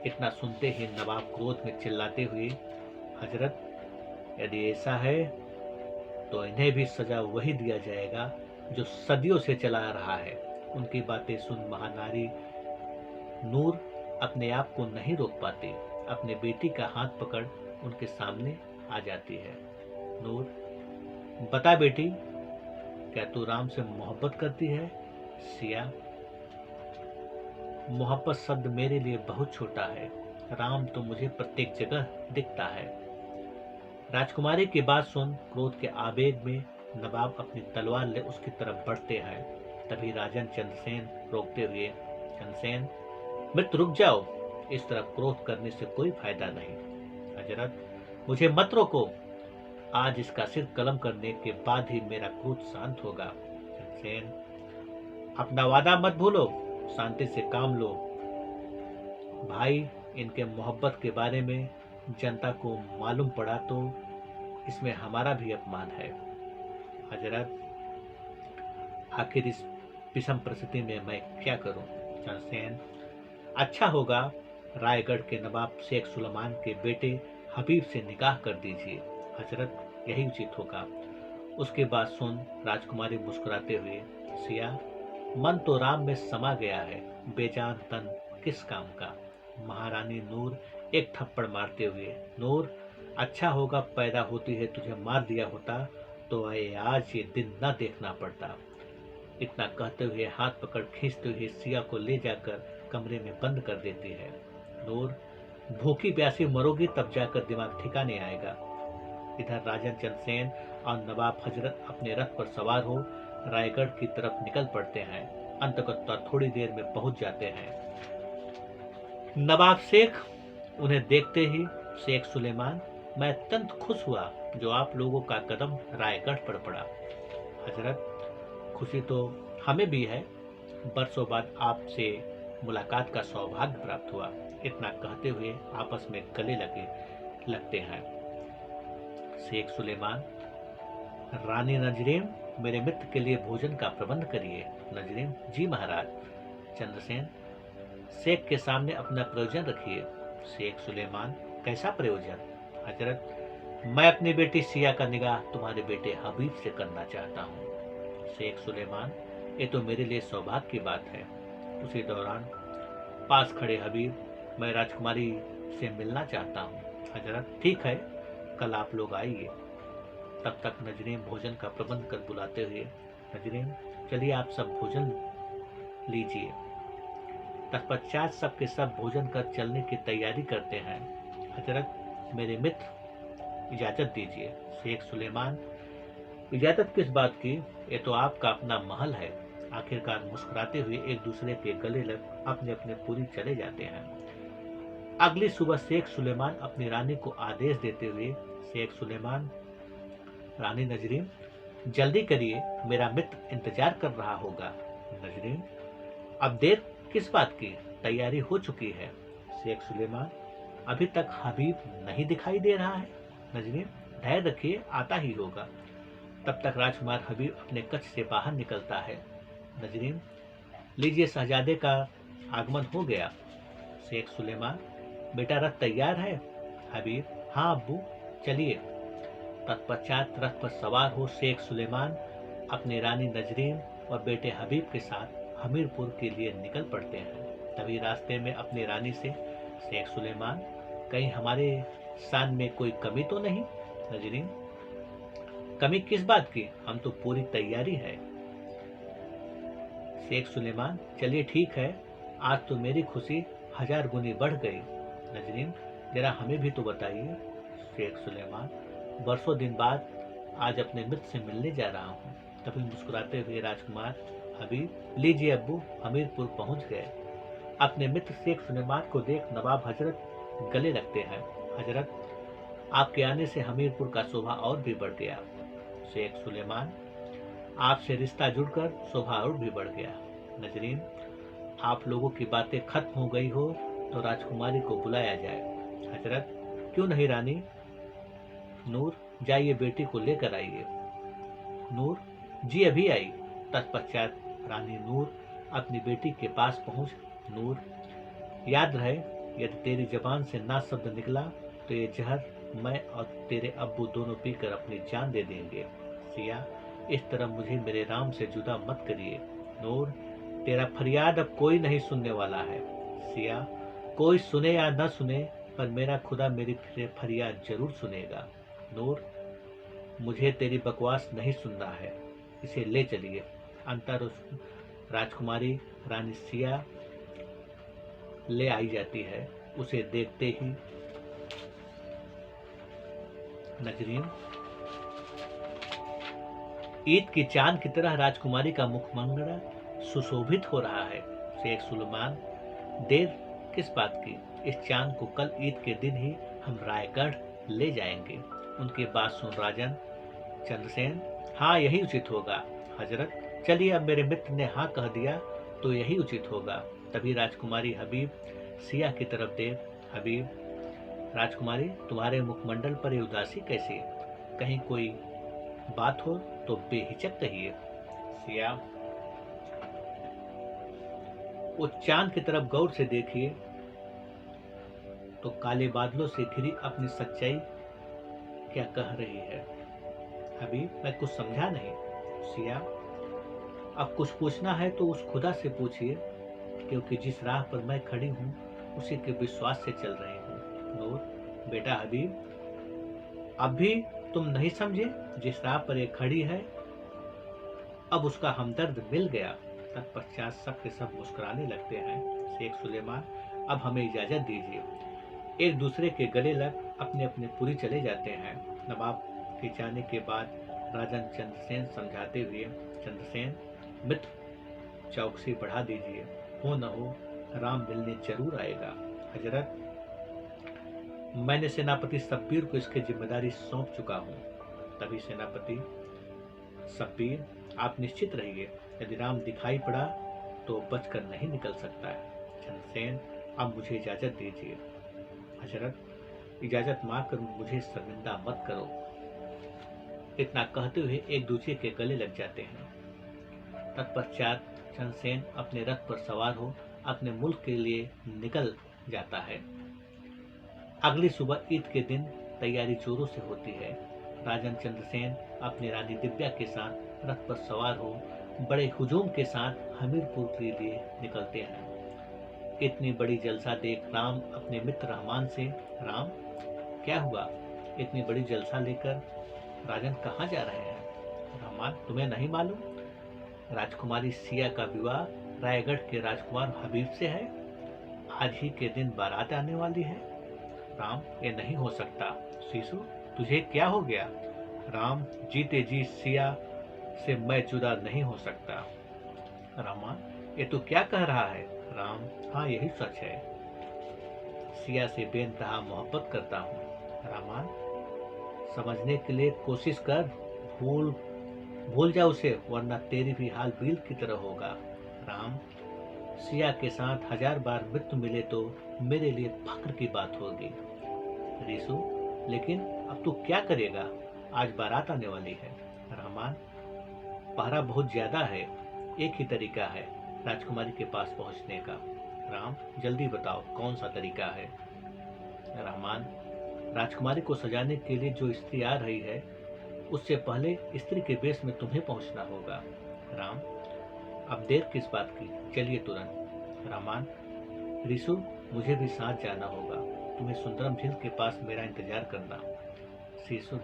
इतना सुनते ही नवाब क्रोध में चिल्लाते हुए, हजरत, यदि ऐसा है तो इन्हें भी सजा वही दिया जाएगा जो सदियों से चला रहा है। उनकी बातें सुन महानारी नूर अपने आप को नहीं रोक पाती, अपने बेटी का हाथ पकड़ उनके सामने आ जाती है। नूर, बता बेटी, क्या तू राम से मोहब्बत करती है। सिया, मोहब्बत शब्द मेरे लिए बहुत छोटा है, राम तो मुझे प्रत्येक जगह दिखता है। राजकुमारी की बात सुन क्रोध के आवेग में नवाब अपनी तलवार ले उसकी तरफ बढ़ते हैं। तभी राजन चंद्रसेन रोकते हुए, चंद्रसेन, मित्र रुक जाओ, इस तरह क्रोध करने से कोई फायदा नहीं। हजरत, मुझे मत रोको, आज इसका सिर कलम करने के बाद ही मेरा क्रोध शांत होगा। चंद्रसेन, अपना वादा मत भूलो, शांति से काम लो। भाई, इनके मोहब्बत के बारे में जनता को मालूम पड़ा तो इसमें हमारा भी अपमान है। हजरत, आखिर इस विषम परिस्थिति में मैं क्या करूं। चंद्रसेन, अच्छा होगा रायगढ़ के नवाब शेख सुलेमान के बेटे हबीब से निकाह कर दीजिए। हजरत, यही उचित होगा। उसकी बात सुन राजकुमारी मुस्कुराते हुए, सिया, मन तो राम में समा गया है, बेजान तन किस काम का। महारानी नूर एक थप्पड़ मारते हुए, नूर, अच्छा होगा पैदा होती है तुझे मार दिया होता तो आज ये दिन न देखना पड़ता। इतना कहते हुए हाथ पकड़ खींचते हुए सिया को ले जाकर कमरे में बंद कर देती है। नूर, भूखी प्यासी मरोगी तब जाकर दिमाग ठिकाने आएगा। इधर राजन चंद्रसेन और नवाब हजरत अपने रथ पर सवार हो रायगढ़ की तरफ निकल पड़ते हैं। अंततः थोड़ी देर में पहुंच जाते हैं। नवाब शेख उन्हें देखते ही, शेख सुलेमान, मैं अत्यंत खुश हुआ जो आप लोगों का कदम रायगढ़ पर पड़ा। हजरत, खुशी तो हमें भी है, बरसों बाद आपसे मुलाकात का सौभाग्य प्राप्त हुआ। इतना कहते हुए आपस में गले लगते हैं। शेख सुलेमान, रानी नजरीन, मेरे मित्र के लिए भोजन का प्रबंध करिए। नजरीन, जी महाराज। चंद्रसेन, शेख के सामने अपना प्रयोजन रखिए। शेख सुलेमान, कैसा प्रयोजन? हजरत, मैं अपनी बेटी सिया का निगाह तुम्हारे बेटे हबीब से करना चाहता हूँ। शेख सुलेमान, ये तो मेरे लिए सौभाग्य की बात है। उसी दौरान पास खड़े हबीब, मैं राजकुमारी से मिलना चाहता हूँ। हजरत, ठीक है, कल आप लोग आइए। तब तक नजरीन भोजन का प्रबंध कर बुलाते हुए, नजरीन, चलिए आप सब भोजन लीजिए। तत्पश्चात सब के सब भोजन कर चलने की तैयारी करते हैं। हजरत, मेरे मित्र, इजाजत दीजिए। शेख सुलेमान, इजाजत किस बात की, ये तो आपका अपना महल है। आखिरकार मुस्कुराते हुए एक दूसरे के गले लग अपने अपने पुरी चले जाते हैं। अगली सुबह शेख सुलेमान अपनी रानी को आदेश देते हुए, शेख सुलेमान, रानी नजरीन, जल्दी करिए, मेरा मित्र इंतजार कर रहा होगा। नजरीन, अब देर किस बात की, तैयारी हो चुकी है। शेख सुलेमान, अभी तक हबीब नहीं दिखाई दे रहा है। नजरीन, धैर्य रखिए, आता ही होगा। तब तक राजकुमार हबीब अपने कक्ष से बाहर निकलता है। नजरीन, लीजिए, शहजादे का आगमन हो गया। शेख सुलेमान, बेटा रथ तैयार है? हबीब, हाँ अब्बू, चलिए। तत्पश्चात रथ पर सवार हो शेख सुलेमान अपनी रानी नजरीन और बेटे हबीब के साथ हमीरपुर के लिए निकल पड़ते हैं। तभी रास्ते में अपनी रानी से, शेख सुलेमान, कहीं हमारे शान में कोई कमी तो नहीं? नजरीन, कमी किस बात की, हम तो पूरी तैयारी है। शेख सुलेमान, चलिए ठीक है, आज तो मेरी खुशी 1000 गुनी बढ़ गई। नजरीन, जरा हमें भी तो बताइए। शेख सुलेमान, बरसों दिन बाद आज अपने मित्र से मिलने जा रहा हूँ। तभी मुस्कुराते हुए राजकुमार हबीब, लीजिए अब्बू, हमीरपुर पहुंच गए। अपने मित्र शेख सुलेमान को देख नवाब हजरत गले लगते हैं। हजरत, आपके आने से हमीरपुर का शोभा और भी बढ़ गया। शेख सुलेमान, आपसे रिश्ता जुड़कर शोभा और भी बढ़ गया। नजरीन, आप लोगों की बातें खत्म हो गई हो तो राजकुमारी को बुलाया जाए। हजरत, क्यों नहीं रानी? नूर, जाइए बेटी को लेकर आइए। नूर, जी अभी आई। तत्पश्चात रानी नूर अपनी बेटी के पास पहुंच, नूर, याद रहे, यदि तेरी जबान से ना शब्द निकला तो ये जहर मैं और तेरे अब्बू दोनों पीकर अपनी जान दे देंगे। सिया, इस तरह मुझे मेरे राम से जुदा मत करिए। नूर, तेरा फरियाद अब कोई नहीं सुनने वाला है। सिया, कोई सुने या न सुने, पर मेरा खुदा मेरी फरियाद जरूर सुनेगा। नूर, मुझे तेरी बकवास नहीं सुनना है, इसे ले चलिए। अंतर राजकुमारी रानी सिया ले आई जाती है। उसे देखते ही नजरीन, ईद की चांद की तरह राजकुमारी का मुखमंडल सुशोभित हो रहा है। शेख सुलेमान, देर किस बात की, इस चांद को कल ईद के दिन ही हम रायगढ़ ले जाएंगे। उनकी बात सुन राजन चंद्रसेन, हाँ यही उचित होगा। हजरत, चलिए, अब मेरे मित्र ने हाँ कह दिया तो यही उचित होगा। तभी राजकुमारी हबीब सिया की तरफ देख, हबीब, राजकुमारी, तुम्हारे मुखमंडल पर ये उदासी कैसी? कहीं कोई बात हो तो बेहिचक कहिए। सिया, वो चांद की तरफ गौर से देखिए तो काले बादलों से घिरी अपनी सच्चाई क्या कह रही है। हबीब, मैं कुछ समझा नहीं। सिया, अब कुछ पूछना है तो उस खुदा से पूछिए, क्योंकि जिस राह पर मैं खड़ी हूँ उसी के विश्वास से चल रही हूँ। नूर, बेटा हबीब, अब भी तुम नहीं समझे? जिस राह पर ये खड़ी है अब उसका हमदर्द मिल गया। तत्पश्चात सब के सब मुस्कुराने लगते हैं। शेख सुलेमान, अब हमें इजाजत दीजिए। एक दूसरे के गले लग अपने अपने पुरी चले जाते हैं। नवाब के जाने के बाद राजन चंद्रसेन समझाते हुए, चंद्रसेन मित्र, चौकसी बढ़ा दीजिए, हो न हो राम मिलने जरूर आएगा। हजरत, मैंने सेनापति शब्बीर को इसकी जिम्मेदारी सौंप चुका हूँ। तभी सेनापति, शब्बीर, आप निश्चित रहिए, यदि राम दिखाई पड़ा तो बचकर नहीं निकल सकता है। चंद्रसेन, अब मुझे इजाजत दीजिए। हजरत, इजाजत मांगकर मुझे शर्मिंदा मत करो। इतना कहते हुए एक दूसरे के गले लग जाते हैं। तत्पश्चात चंद्रसेन अपने रथ पर सवार हो अपने मुल्क के लिए निकल जाता है। अगली सुबह ईद के दिन तैयारी जोरों से होती है। राजन चंद्रसेन अपनी रानी दिव्या के साथ रथ पर सवार हो बड़े हुजूम के साथ हमीरपुर के लिए निकलते हैं। इतनी बड़ी जलसा देख राम अपने मित्र रहमान से, राम, क्या हुआ? इतनी बड़ी जलसा लेकर राजन कहाँ जा रहे हैं? रहमान, तुम्हें नहीं मालूम? राजकुमारी सिया का विवाह रायगढ़ के राजकुमार हबीब से है। आज ही के दिन बारात आने वाली है। राम, ये नहीं हो सकता। शीशु, तुझे क्या हो गया? राम, जीते जी सिया से मैं जुदा नहीं हो सकता। रहमान, ये तू क्या कह रहा है? राम, हाँ यही सच है। सिया से बेइंतहा मोहब्बत करता हूँ। रहमान, समझने के लिए कोशिश कर, भूल भूल जा उसे, वरना तेरी भी हाल बील की तरह होगा। राम, सिया के साथ 1000 बार मृत्यु मिले तो मेरे लिए फक्र की बात होगी। रीसू, लेकिन अब तू क्या करेगा? आज बारात आने वाली है। रहमान, पहरा बहुत ज्यादा है, एक ही तरीका है राजकुमारी के पास पहुंचने का। राम, जल्दी बताओ कौन सा तरीका है? रहमान, राजकुमारी को सजाने के लिए जो स्त्री आ रही है उससे पहले स्त्री के वेश में तुम्हें पहुंचना होगा। राम, अब देर किस बात की, चलिए तुरंत। रहमान, ऋषु, मुझे भी साथ जाना होगा, तुम्हें सुंदरम झील के पास मेरा इंतजार करना।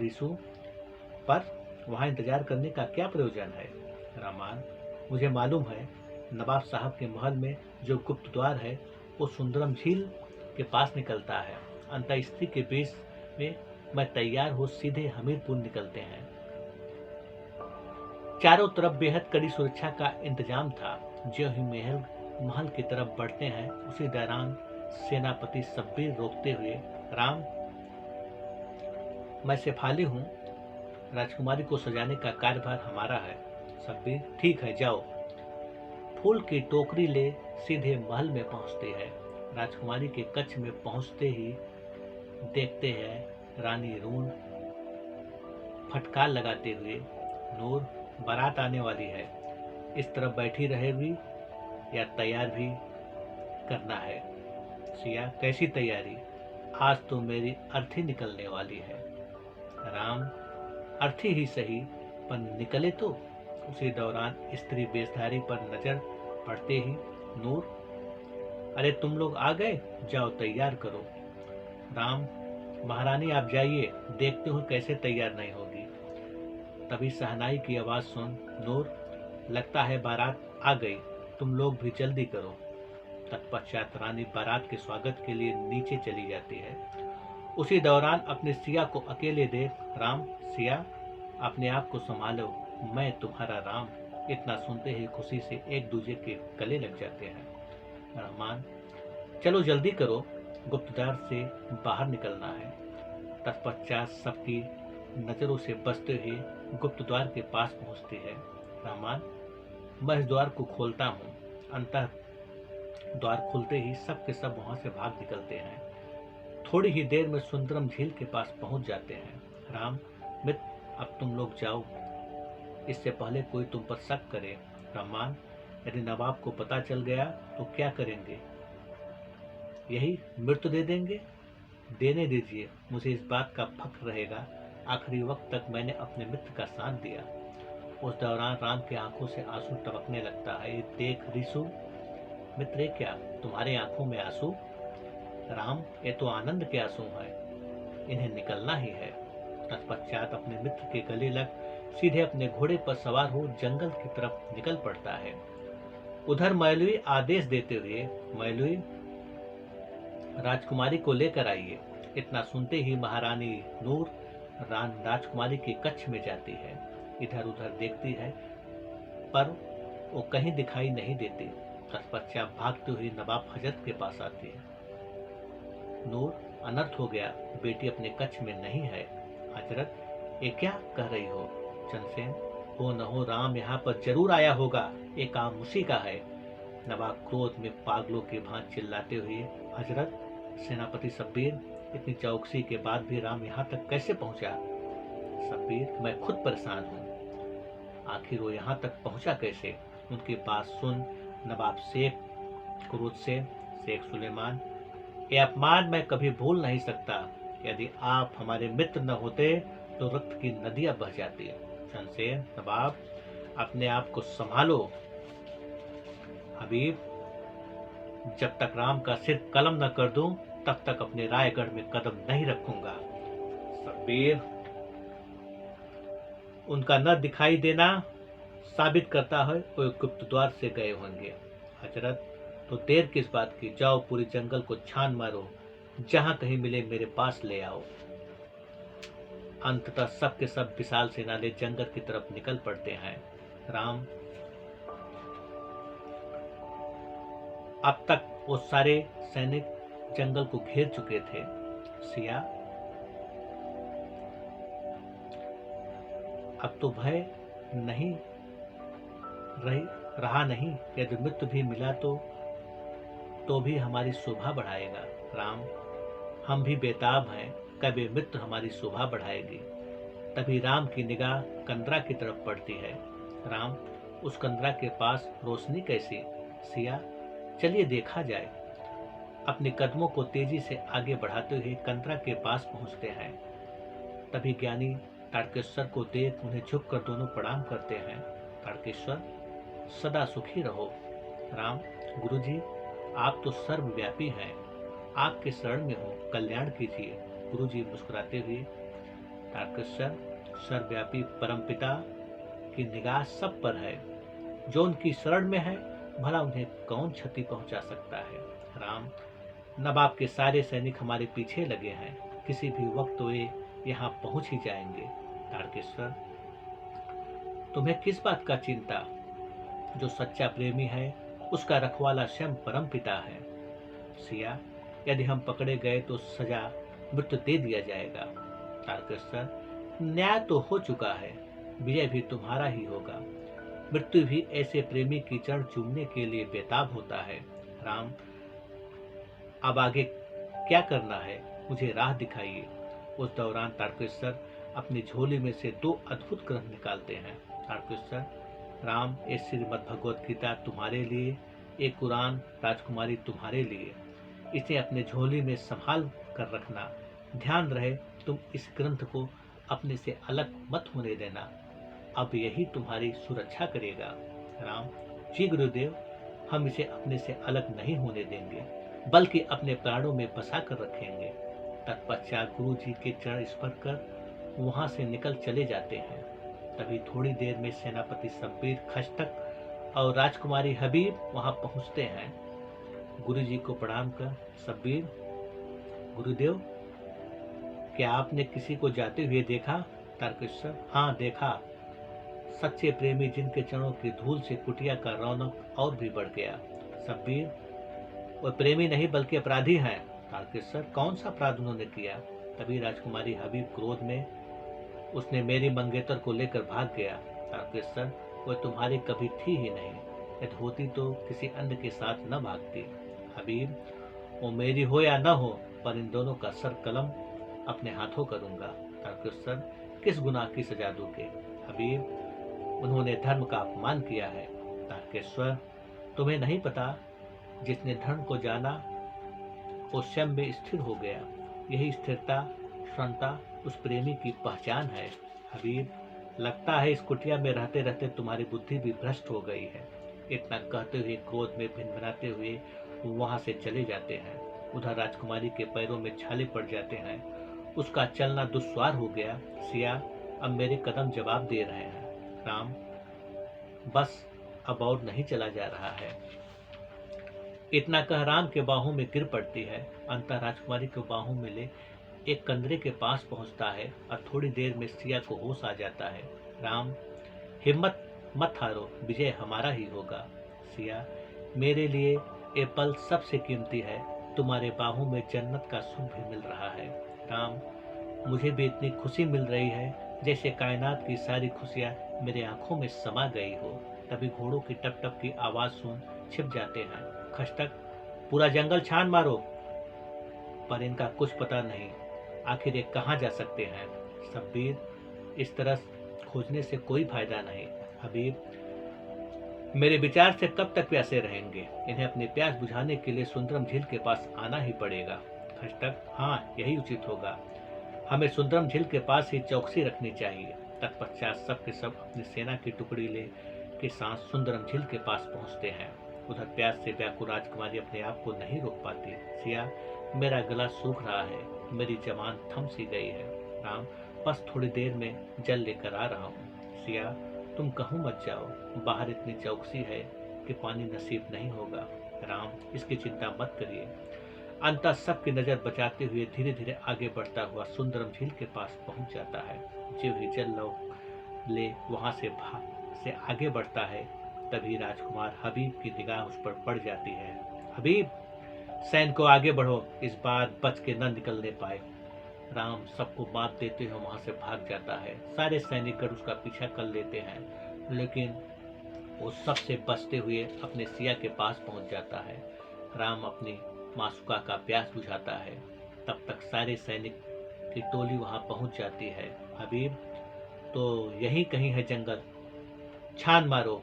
ऋषु, पर वहां इंतजार करने का क्या प्रयोजन है? रहमान, मुझे मालूम है, नवाब साहब के महल में जो गुप्त द्वार है वो सुंदरम झील के पास निकलता है। अंतः स्त्री के वेश में मैं तैयार हो सीधे हमीरपुर निकलते हैं। चारों तरफ बेहद कड़ी सुरक्षा का इंतजाम था। जो ही महल की तरफ बढ़ते हैं उसी दौरान सेनापति शब्बीर रोकते हुए, राम, मैं शेफाली हूँ, राजकुमारी को सजाने का कार्यभार हमारा है। शब्बीर, ठीक है, जाओ। फूल की टोकरी ले सीधे महल में पहुंचते हैं। राजकुमारी के कक्ष में पहुंचते ही देखते हैं रानी रून फटकार लगाते हुए, नूर, बारात आने वाली है, इस तरफ बैठी रहेगी या तैयार भी करना है? सिया, कैसी तैयारी? आज तो मेरी अर्थी निकलने वाली है। राम, अर्थी ही सही, पर निकले तो। उसी दौरान स्त्री वेशधारी पर नजर पड़ते ही, नूर, अरे तुम लोग आ गए, जाओ तैयार करो। राम, महारानी आप जाइए, देखते हो कैसे तैयार नहीं होगी। तभी शहनाई की आवाज सुन, नूर, लगता है बारात आ गई, तुम लोग भी जल्दी करो। तत्पश्चात रानी बारात के स्वागत के लिए नीचे चली जाती है। उसी दौरान अपने सिया को अकेले देख, राम, सिया, अपने आप को संभालो, मैं तुम्हारा राम। इतना सुनते ही खुशी से एक दूसरे के गले लग जाते हैं। रहमान, चलो जल्दी करो, गुप्तद्वार से बाहर निकलना है। तत्पश्चात सबकी नजरों से बचते हुए गुप्त द्वार के पास पहुंचती है। रहमान, मैं इस द्वार को खोलता हूँ। अंतः द्वार खुलते ही सब के सब वहां से भाग निकलते हैं। थोड़ी ही देर में सुंदरम झील के पास पहुंच जाते हैं। राम, मित्र, अब तुम लोग जाओ, इससे पहले कोई तुम पर शक करे। रहमान, यदि नवाब को पता चल गया तो क्या करेंगे? यही मृत्यु दे देंगे। देने दीजिए, मुझे इस बात का फख्र रहेगा आखिरी वक्त तक मैंने अपने मित्र का साथ दिया। उस दौरान राम की आंखों से आंसू टपकने लगता है। ये देख रिसु, मित्र, क्या तुम्हारी आंखों में आंसू? राम, ये तो आनंद के आंसू हैं, इन्हें निकलना ही है। तत्पश्चात अपने मित्र के गले लग सीधे अपने घोड़े पर सवार हो जंगल की तरफ निकल पड़ता है। उधर मैलुई आदेश देते हुए, मैलुई, राजकुमारी को लेकर आइए। इतना सुनते ही महारानी नूर राजकुमारी के कक्ष में जाती है। इधर उधर देखती है पर वो कहीं दिखाई नहीं देती। तत्पश्चात भागते हुए नवाब हजरत के पास आती है। नूर, अनर्थ हो गया, बेटी अपने कक्ष में नहीं है। हजरत, ये क्या कह रही हो? चंद्रसेन, हो न हो राम यहाँ पर जरूर आया होगा, ये काम उसी का है। नवाब क्रोध में पागलों के भांति चिल्लाते हुए, हजरत, सेनापति शब्बीर, इतनी चौकसी के बाद भी राम यहाँ तक कैसे पहुंचा? शब्बीर, मैं खुद परेशान हूँ, आखिर वो यहाँ तक पहुंचा कैसे? उनकी बात सुन नवाब शेख क्रोध से, शेख सुलेमान, ये अपमान मैं कभी भूल नहीं सकता। यदि आप हमारे मित्र न होते तो रक्त की नदियां बह जाती। चंद्रसेन, नवाब, अपने आप को संभालो। हबीब, जब तक राम का सिर कलम न कर दूं तब तक अपने रायगढ़ में कदम नहीं रखूंगा। शब्बीर, उनका न दिखाई देना साबित करता है वो गुप्त द्वार से गए होंगे। हजरत, तो देर किस बात की, जाओ पूरी जंगल को छान मारो, जहां कहीं मिले मेरे पास ले आओ। अंततः सब के सब विशाल सेना ले जंगल की तरफ निकल पड़ते हैं। राम, अब तक वो सारे सैनिक जंगल को घेर चुके थे। सिया, अब तो भय नहीं रहा नहीं, यदि मृत्यु भी मिला तो भी हमारी शोभा बढ़ाएगा। राम, हम भी बेताब हैं, कभी मित्र हमारी शोभा बढ़ाएगी। तभी राम की निगाह कंदरा की तरफ पड़ती है। राम, उस कंदरा के पास रोशनी कैसी? सिया, चलिए देखा जाए। अपने कदमों को तेजी से आगे बढ़ाते हुए कंदरा के पास पहुंचते हैं। तभी ज्ञानी तारकेश्वर को देख उन्हें झुककर दोनों प्रणाम करते हैं। तारकेश्वर, सदा सुखी रहो। राम, गुरुजी, आप तो सर्वव्यापी हैं, आपके शरण में हो, कल्याण कीजिए। गुरुजी मुस्कुराते हुए, तारकेश्वर, सर्वव्यापी परमपिता की निगाह सब पर है, जो उनकी शरण में है भला उन्हें कौन क्षति पहुंचा सकता है। राम, नवाब के सारे सैनिक हमारे पीछे लगे हैं, किसी भी वक्त वे यहाँ पहुंच ही जाएंगे। तारकेश्वर, तुम्हें किस बात का चिंता? जो सच्चा प्रेमी है उसका रखवाला स्वयं परम पिता है। सिया, यदि हम पकड़े गए तो सजा मृत्यु दे दिया जाएगा। तारकेश्वर, न्याय तो हो चुका है, विजय भी तुम्हारा ही होगा। मृत्यु भी ऐसे प्रेमी की चरण चूमने के लिए बेताब होता है। राम, अब आगे क्या करना है, मुझे राह दिखाइए। उस दौरान तारकेश्वर अपनी झोली में से 2 अद्भुत ग्रंथ निकालते हैं। तारकेश्वर, राम, ये श्रीमद् भगवत गीता तुम्हारे लिए, एक कुरान राजकुमारी तुम्हारे लिए। इसे अपने झोली में संभाल कर रखना, ध्यान रहे तुम इस ग्रंथ को अपने से अलग मत होने देना, अब यही तुम्हारी सुरक्षा करेगा। राम, जी गुरुदेव, हम इसे अपने से अलग नहीं होने देंगे, बल्कि अपने प्राणों में बसा कर रखेंगे। तत्पश्चात गुरु जी के चरण स्पर्श कर वहां से निकल चले जाते हैं। तभी थोड़ी देर में सेनापति शब्बीर, खश्तक और राजकुमारी हबीब वहां पहुंचते हैं। गुरु जी को प्रणाम कर शब्बीर, गुरुदेव, क्या आपने किसी को जाते हुए देखा? तारकेश्वर, हाँ देखा। सच्चे प्रेमी जिनके चरणों की धूल से कुटिया का रौनक और भी बढ़ गया। शब्बीर, वह प्रेमी नहीं बल्कि अपराधी हैं। तारकेश्वर, कौन सा अपराध उन्होंने किया? तभी राजकुमारी हबीब क्रोध में, उसने मेरी मंगेतर को लेकर भाग गया। तारकेश्वर, वह तुम्हारी कभी थी ही नहीं, यदि होती तो किसी अन्य के साथ न भागती। हबीब, वो मेरी हो या न हो, पर इन दोनों का सर कलम अपने हाथों करूंगा। तारकेश्वर, किस गुनाह की सजा दोगे? हबीब, उन्होंने धर्म का अपमान किया है। तारकेश्वर, तुम्हें नहीं पता, जिसने धर्म को जाना वो स्वयं में स्थिर हो गया। यही स्थिरता, क्षणता उस प्रेमी की पहचान है। हबीब, लगता है इस कुटिया में रहते रहते तुम्हारी बुद्धि भी भ्रष्ट हो गई है। इतना कहते हुए क्रोध में भिनभिनाते हुए वहां से चले जाते हैं। उधर राजकुमारी के पैरों में छाले पड़ जाते हैं। उसका चलना दुश्वार हो गया। सिया, अब मेरे कदम जवाब दे रहे हैं। राम, बस अब और नहीं चला जा रहा है। इतना कह राम के बाहों में गिर पड़ती है। अंतः राजकुमारी को बाहों में ले एक कंदरे के पास पहुंचता है और थोड़ी देर में सिया को होश आ जाता है। राम, हिम्मत मत हारो, विजय हमारा ही होगा। सिया, मेरे लिए ये पल सबसे कीमती है। तुम्हारे बाहों में जन्नत का सुख भी मिल रहा है। राम, मुझे भी इतनी खुशी मिल रही है जैसे कायनात की सारी खुशियां मेरे आंखों में समा गई हो। तभी घोड़ों की टप टप की आवाज सुन छिप जाते हैं। खष्टक, पूरा जंगल छान मारो, पर इनका कुछ पता नहीं, आखिर ये कहाँ जा सकते हैं। शब्बीर, इस तरह खोजने से कोई फायदा नहीं। हबीब, मेरे विचार से कब तक प्यासे रहेंगे? इन्हें अपनी प्यास बुझाने के लिए सुंदरम झील के पास आना ही पड़ेगा। खष्टक, हाँ, यही उचित होगा। हमें सुंदरम झील के पास ही चौकसी रखनी चाहिए। तत्पश्चात सब के सब अपनी सेना की टुकड़ी ले के साथ सुंदरम झील के पास पहुंचते हैं। उधर प्यास से व्याकुल राजकुमारी अपने आप को नहीं रोक पाती। सिया, मेरा गला सूख रहा है, मेरी जबान थम सी गई है। राम, बस थोड़ी देर में जल लेकर आ रहा हूँ। सिया, तुम कहूँ मत जाओ, बाहर इतनी चौकसी है कि पानी नसीब नहीं होगा। राम, इसकी चिंता मत करिए। अंतः सबकी नजर बचाते हुए धीरे धीरे आगे बढ़ता हुआ सुंदरम झील के पास पहुंच जाता है। जो ही जल लो ले वहां से आगे बढ़ता है, तभी राजकुमार हबीब की निगाह उस पर पड़ जाती है। हबीब, सैनिकों आगे बढ़ो, इस बार बच के न निकलने पाए। राम सबको मात देते हुए वहां से भाग जाता है। सारे सैनिकगण उसका पीछा कर लेते हैं, लेकिन वो सबसे बचते हुए अपने सिया के पास पहुंच जाता है। राम अपनी मासुका का प्यास बुझाता है। तब तक सारे सैनिक की टोली वहां पहुंच जाती है। हबीब, तो यही कहीं है जंगल, छान मारो,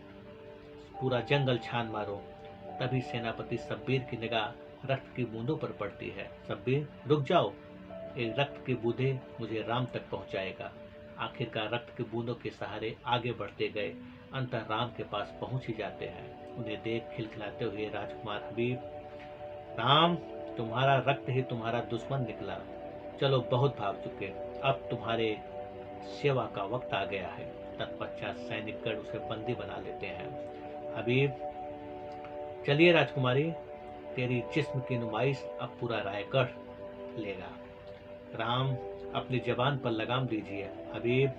पूरा जंगल छान मारो। तभी सेनापति शब्बीर की निगाह रक्त की बूंदों पर पड़ती है। शब्बीर, रुक जाओ, एक रक्त की बूंदे मुझे राम तक पहुंचाएगा। आखिरकार रक्त की बूंदों के सहारे आगे बढ़ते गए, अंतः राम के पास पहुंच ही जाते हैं। उन्हें देख खिलखिलाते हुए राजकुमार हबीब, राम, तुम्हारा रक्त ही तुम्हारा दुश्मन निकला। चलो, बहुत भाग चुके, अब तुम्हारे सेवा का वक्त आ गया है। तत्पश्चात सैनिकगण उसे बंदी बना लेते हैं। हबीब, चलिए राजकुमारी, तेरी जिस्म की नुमाइश अब पूरा रायगढ़ लेगा। राम, अपनी जबान पर लगाम दीजिए। हबीब,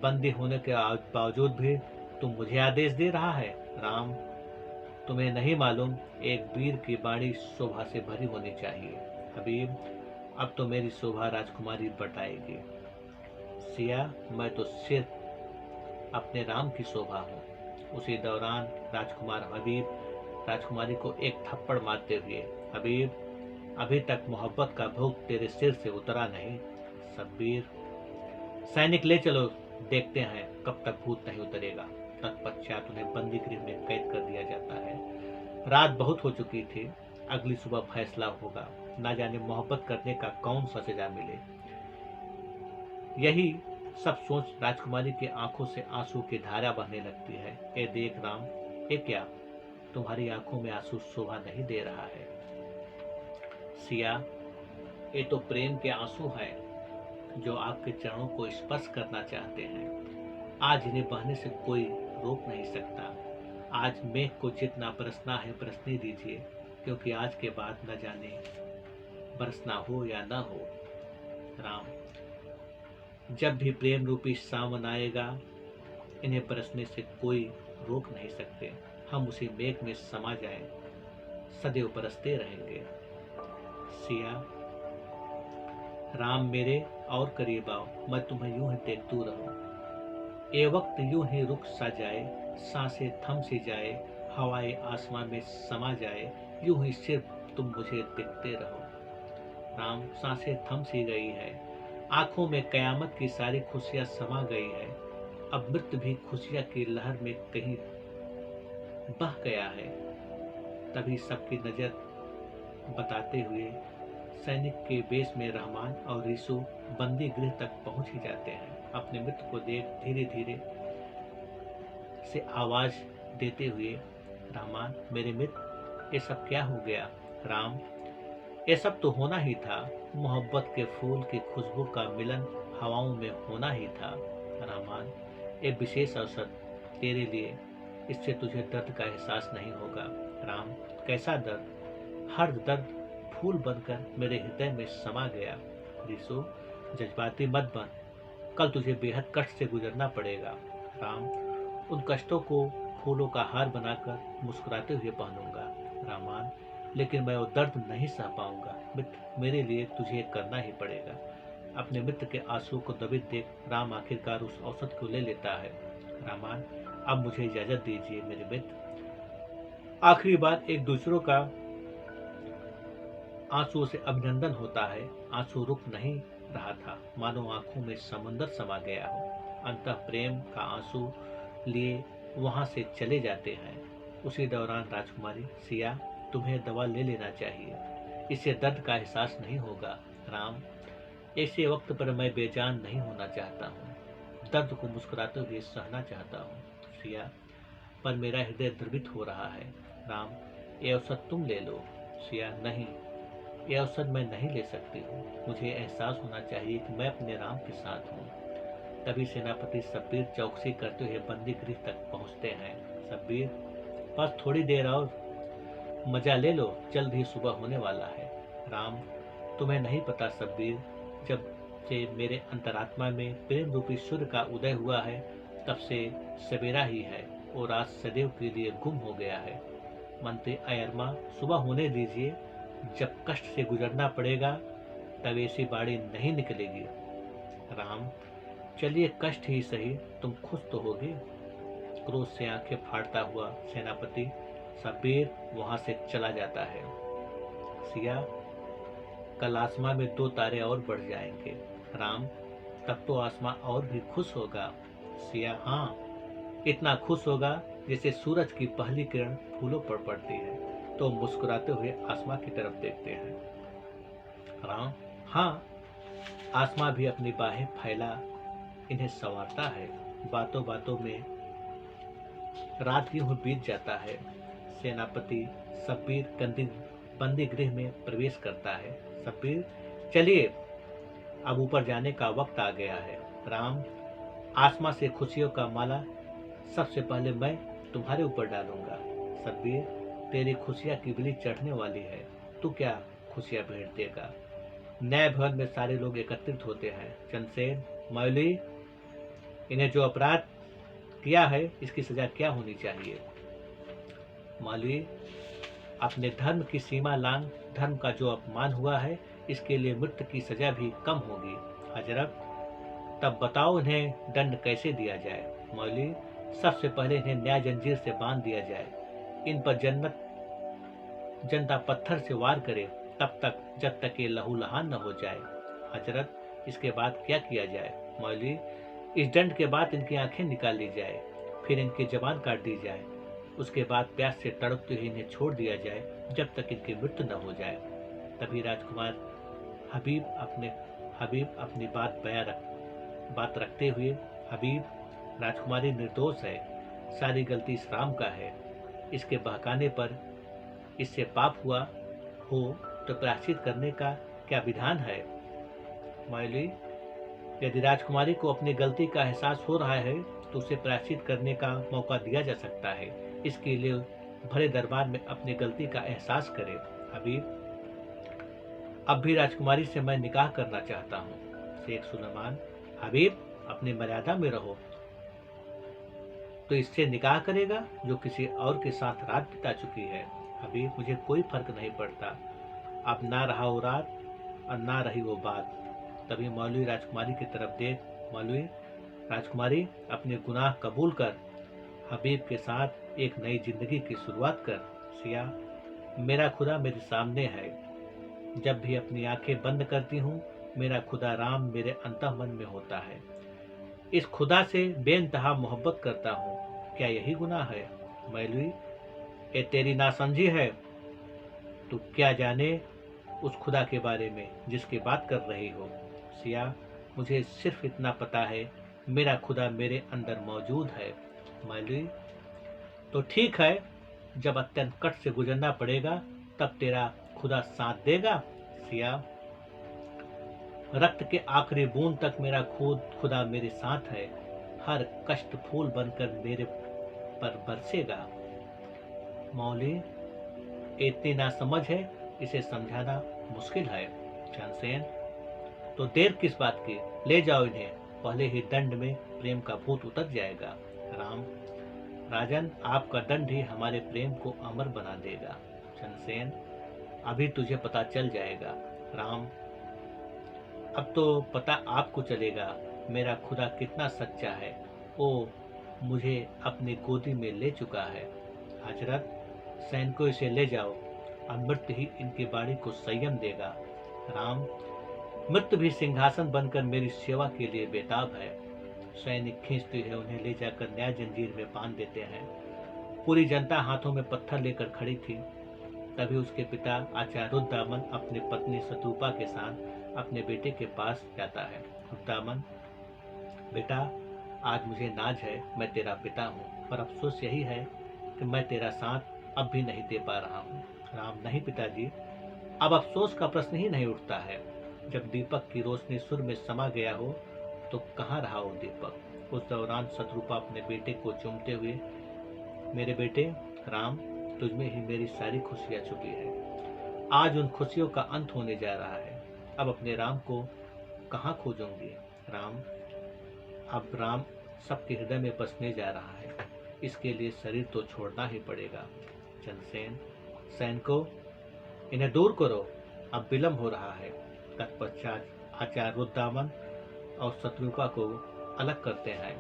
बंदी होने के बावजूद भी तुम मुझे आदेश दे रहा है। राम, तुम्हें नहीं मालूम, एक वीर की वाणी शोभा से भरी होनी चाहिए। हबीब, अब तो मेरी शोभा राजकुमारी बताएगी। सिया, मैं तो सिर्फ अपने राम की शोभा हूँ। उसी दौरान राजकुमार हबीब राजकुमारी को एक थप्पड़ मारते हुए, हबीब, अभी तक मोहब्बत का भूत तेरे सिर से उतरा नहीं। शब्बीर, सैनिक ले चलो, देखते हैं कब तक भूत नहीं उतरेगा। तत्पश्चात उन्हें बंदी गृह में कैद कर दिया जाता है। रात बहुत हो चुकी थी, अगली सुबह फैसला होगा। ना जाने मोहब्बत करने का कौन सा सजा मिले। यही सब सोच राजकुमारी की आंखों से आंसू की धारा बहने लगती है। ए देख राम, ये क्या, तुम्हारी आंखों में आंसू शोभा नहीं दे रहा है। सिया, ये तो प्रेम के आंसू हैं जो आपके चरणों को स्पर्श करना चाहते हैं। आज इन्हें बहने से कोई रोक नहीं सकता। आज मेघ को जितना बरसना है बरसने दीजिए, क्योंकि आज के बाद न जाने बरसना हो या न हो। राम, जब भी प्रेम रूपी सावन आएगा, इन्हें बरसने से कोई रोक नहीं सकते। हम उसी मेघ में समा जाएं, सदैव बरसते रहेंगे। सिया, राम मेरे और करीब आओ, मैं तुम्हें यूं ही देखतू रहूं। ये वक्त यूं ही रुक सा जाए, सांसें थम सी जाए, हवाएं आसमां में समा जाए, यूं ही सिर्फ तुम मुझे देखते रहो। राम, सांसें थम सी गई है, आंखों में कयामत की सारी खुशियां समा गई है। अब मृत्यु भी खुशियां की लहर में कहीं बह गया है। तभी सबकी नजर बताते हुए सैनिक के वेश में रहमान और रिसु बंदी गृह तक पहुंच ही जाते हैं। अपने मित्र को देख धीरे धीरे से आवाज देते हुए, रहमान मेरे मित्र, ये सब क्या हो गया? राम, ये सब तो होना ही था। मोहब्बत के फूल की खुशबू का मिलन हवाओं में होना ही था। रहमान, एक विशेष अवसर तेरे लिए, इससे तुझे दर्द का एहसास नहीं होगा। राम, कैसा दर्द? हर दर्द फूल बनकर मेरे हृदय में समा गया। रिसु, जज्बाती मत बन, कल तुझे बेहद कष्ट से गुजरना पड़ेगा। राम, उन कष्टों को फूलों का हार बनाकर मुस्कुराते हुए पहनूंगा। रामान, लेकिन मैं वो दर्द नहीं सह पाऊंगा। मित्र, मेरे लिए तुझे करना ही पड़ेगा। अपने मित्र के आंसू को दबित देख राम आखिरकार उस औसत को ले लेता है। रामान, अब मुझे इजाजत दीजिए मेरे मित्र। आखिरी बार एक दूसरों का आंसुओं से अभिनंदन होता है। आंसू रुक नहीं रहा था, मानो आंखों में समंदर समा गया हो। अंतः प्रेम का आंसू लिए वहां से चले जाते हैं। उसी दौरान राजकुमारी, सिया, तुम्हें दवा ले लेना चाहिए, इससे दर्द का एहसास नहीं होगा। राम, ऐसे वक्त पर मैं बेजान नहीं होना चाहता हूँ, दर्द को मुस्कुराते हुए सहना चाहता हूँ। सिया, पर मेरा हृदय द्रवित हो रहा है। राम, ये अवसर तुम ले लो। सिया, नहीं, ये अवसर मैं नहीं ले सकती हूँ। मुझे एहसास होना चाहिए कि मैं अपने राम के साथ हूँ। तभी सेनापति शब्बीर चौकसी करते हुए बंदी गृह तक पहुँचते हैं। शब्बीर, बस थोड़ी देर और मजा ले लो, जल्द ही सुबह होने वाला है। राम, तुम्हें नहीं पता शब्बीर, जब से मेरे अंतरात्मा में प्रेम रूपी सूर्य का उदय हुआ है, तब से सवेरा ही है और आज सदैव के लिए गुम हो गया है। मंत्री अयरमा, सुबह होने दीजिए, जब कष्ट से गुजरना पड़ेगा तब ऐसी बाड़ी नहीं निकलेगी। राम, चलिए कष्ट ही सही, तुम खुश तो होगे। क्रोध से आंखें फाड़ता हुआ सेनापति शब्बीर वहां से चला जाता है। सिया, कल आसमां में 2 तारे और बढ़ जाएंगे। राम, तब तो आसमां और भी खुश होगा। सिया, हाँ, इतना खुश होगा जैसे सूरज की पहली किरण फूलों पर पड़ती है तो मुस्कुराते हुए आसमां की तरफ देखते हैं। राम, हाँ, आसमां भी अपनी बाहें फैला इन्हें संवारता है। बातों बातों में रात यूं बीत जाता है। सेनापति शब्बीर बंदी गृह में प्रवेश करता है। शब्बीर, चलिए, अब ऊपर जाने का वक्त आ गया है। राम, आसमां से खुशियों का माला सबसे पहले मैं तुम्हारे ऊपर डालूंगा। शब्बीर, तेरी खुशियां की बिली चढ़ने वाली है, तू क्या खुशियां भेंट देगा। न्याय भवन में सारे लोग एकत्रित होते हैं। चंद्रसेन, मौली, इन्हें जो अपराध किया है इसकी सजा क्या होनी चाहिए। मौलवी, अपने धर्म की सीमा लांघ धर्म का जो अपमान हुआ है, इसके लिए मृत्यु की सजा भी कम होगी। हजरत, तब बताओ इन्हें दंड कैसे दिया जाए। मौलवी, सबसे पहले इन्हें न्याय जंजीर से बांध दिया जाए। इन पर जनता पत्थर से वार करे तब तक, जब तक ये लहूलुहान न हो जाए। हजरत, इसके बाद क्या किया जाए। मौलवी, इस दंड के बाद इनकी आंखें निकाल ली जाए, फिर इनकी जबान काट दी जाए, उसके बाद प्यास से तड़पते हुए इन्हें छोड़ दिया जाए जब तक इनकी मृत्यु न हो जाए। तभी राजकुमार हबीब अपनी बात रखते हुए, हबीब, राजकुमारी निर्दोष है, सारी गलती इस राम का है। इसके बहकाने पर इससे पाप हुआ हो तो प्रायश्चित करने का क्या विधान है। मौलवी, यदि राजकुमारी को अपनी गलती का एहसास हो रहा है तो उसे प्रायश्चित करने का मौका दिया जा सकता है। इसके लिए भरे दरबार में अपनी गलती का एहसास करे। हबीब, अब भी राजकुमारी से मैं निकाह करना चाहता हूँ। शेख सुलेमान, हबीब, अपनी मर्यादा में रहो। तो इससे निकाह करेगा जो किसी और के साथ रात बिता चुकी है। हबीब, मुझे कोई फर्क नहीं पड़ता, अब ना रहा वो रात और ना रही वो बात। तभी मौलवी राजकुमारी की तरफ देख, मौलवी, राजकुमारी, अपने गुनाह कबूल कर, हबीब के साथ एक नई जिंदगी की शुरुआत कर। सिया, मेरा खुदा मेरे सामने है, जब भी अपनी आंखें बंद करती हूँ मेरा खुदा राम मेरे अंतःमन में होता है। इस खुदा से बेइंतहा मोहब्बत करता हूँ, क्या यही गुनाह है। मौलवी, ये तेरी नासमझी है, तू क्या जाने उस खुदा के बारे में जिसकी बात कर रही हो? सिया, मुझे सिर्फ इतना पता है, मेरा खुदा मेरे अंदर मौजूद है। माली, तो ठीक है, जब अत्यंत कष्ट से गुजरना पड़ेगा तब तेरा खुदा साथ देगा। सिया, रक्त के आखिरी बूंद तक मेरा खुदा मेरे साथ है, हर कष्ट फूल बनकर मेरे पर बरसेगा। मौली, इतनी नासमझ है, इसे समझाना मुश्किल है। चंद्रसेन, तो देर किस बात की, ले जाओ इन्हें, पहले ही दंड में प्रेम का भूत उतर जाएगा। राम, राजन, आपका दंड ही हमारे प्रेम को अमर बना देगा। चंद्रसेन, अभी तुझे पता चल जाएगा। राम, अब तो पता आपको चलेगा मेरा खुदा कितना सच्चा है। ओ, मुझे अपनी गोदी में ले चुका है। हजरत, सैनिकों, इसे ले जाओ, अमृत ही इनकी बाड़ी को संयम देगा। राम, मृत्यु भी सिंहासन बनकर मेरी सेवा के लिए बेताब है। सैनिक खींचते हुए उन्हें ले जाकर न्याय जंजीर में बांध देते हैं। पूरी जनता हाथों में पत्थर लेकर खड़ी थी। तभी उसके पिता आचार्य रुद्रदामन अपनी पत्नी शत्रुपा के साथ अपने बेटे के पास जाता है। रुद्रदामन, बेटा, आज मुझे नाज है, मैं तेरा पिता हूँ, पर अफसोस यही है कि मैं तेरा साथ अब भी नहीं दे पा रहा हूँ। राम, नहीं पिताजी, अब अफसोस का प्रश्न ही नहीं उठता है। जब दीपक की रोशनी सुर में समा गया हो तो कहाँ रहा वो दीपक। उस दौरान शत्रुपा अपने बेटे को चूमते हुए, मेरे बेटे राम, तुझमें ही मेरी सारी खुशियाँ छुपी है। आज उन खुशियों का अंत होने जा रहा है। अब अपने राम को कहाँ खोजूंगी। राम, अब राम सबके हृदय में बसने जा रहा है, इसके लिए शरीर तो छोड़ना ही पड़ेगा। चंद्रसेन, सैनिकों, इन्हें दूर करो, अब विलम्ब हो रहा है। तत्पश्चात आचार्य रुद्रदामन और शत्रुपा को अलग करते हैं।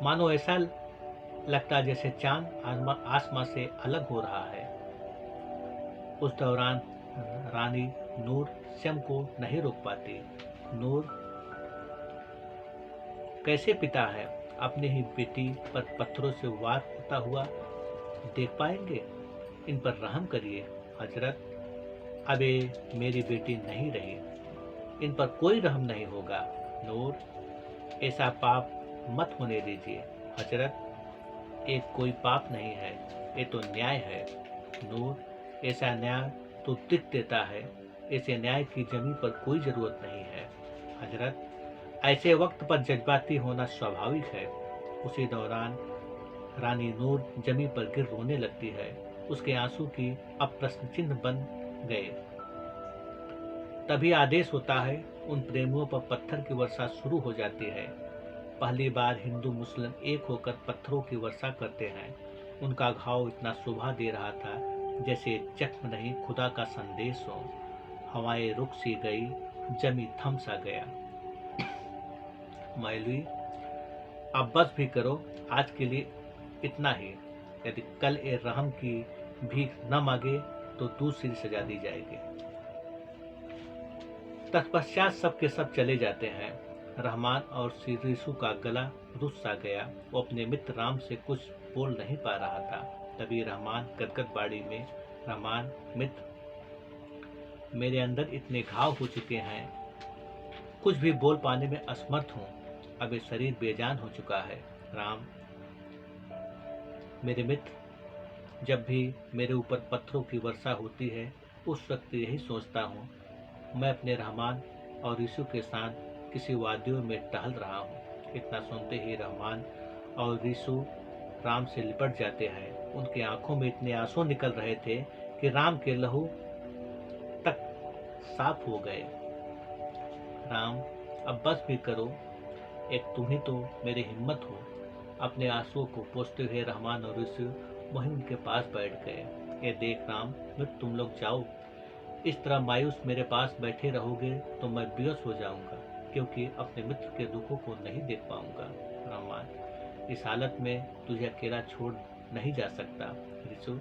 मानो ऐसा लगता जैसे चांद आसमां से अलग हो रहा है। उस दौरान रानी नूर स्वयं को नहीं रोक पाती। नूर कैसे पिता है अपनी ही बेटी पर पत्थरों से वार होता हुआ देख पाएंगे? इन पर रहम करिए हजरत, अब ये मेरी बेटी नहीं रही, इन पर कोई रहम नहीं होगा। नूर, ऐसा पाप मत होने दीजिए हजरत, एक कोई पाप नहीं है, ये तो न्याय है। नूर, ऐसा न्याय तो दिख देता है, ऐसे न्याय की जमी पर कोई जरूरत नहीं है। हजरत, ऐसे वक्त पर जज्बाती होना स्वाभाविक है। उसी दौरान रानी नूर जमी पर गिर रोने लगती है। उसके आंसू की अब प्रश्न चिन्ह बन गए। तभी आदेश होता है, उन प्रेमियों पर पत्थर की वर्षा शुरू हो जाती है। पहली बार हिंदू मुस्लिम एक होकर पत्थरों की वर्षा करते हैं। उनका घाव इतना शोभा दे रहा था जैसे जख्म नहीं, खुदा का संदेश हो। हवाएं रुक सी गई, जमी थम सा गया। मायलवी, अब बस भी करो, आज के लिए इतना ही। यदि कल ए रहम की भीख न मांगे तो दूसरी सजा दी जाएगी। तत्पश्चात सबके सब चले जाते हैं। रहमान और श्री रिशु का गला रुस सा गया। वो अपने मित्र राम से कुछ बोल नहीं पा रहा था। तभी रहमान गदगद बाड़ी में, रहमान मित्र, मेरे अंदर इतने घाव हो चुके हैं, कुछ भी बोल पाने में असमर्थ हूँ। अब ये शरीर बेजान हो चुका है। राम, मेरे मित्र, जब भी मेरे ऊपर पत्थरों की वर्षा होती है उस वक्त यही सोचता हूँ, मैं अपने रहमान और यीशु के साथ किसी वादियों में टहल रहा हूँ। इतना सुनते ही रहमान और यीशु राम से लिपट जाते हैं। उनकी आंखों में इतने आंसू निकल रहे थे कि राम के लहू तक साफ हो गए। राम, अब बस भी करो, एक तुम ही तो मेरी हिम्मत हो। अपने आंसुओं को पोंछते हुए रहमान और यीशु वहीं उनके पास बैठ गए। ये देख राम, मित्र, तुम लोग जाओ, इस तरह मायूस मेरे पास बैठे रहोगे तो मैं बेहोश हो जाऊंगा, क्योंकि अपने मित्र के दुखों को नहीं देख पाऊंगा। रहमान, इस हालत में तुझे अकेला छोड़ नहीं जा सकता। रिशु,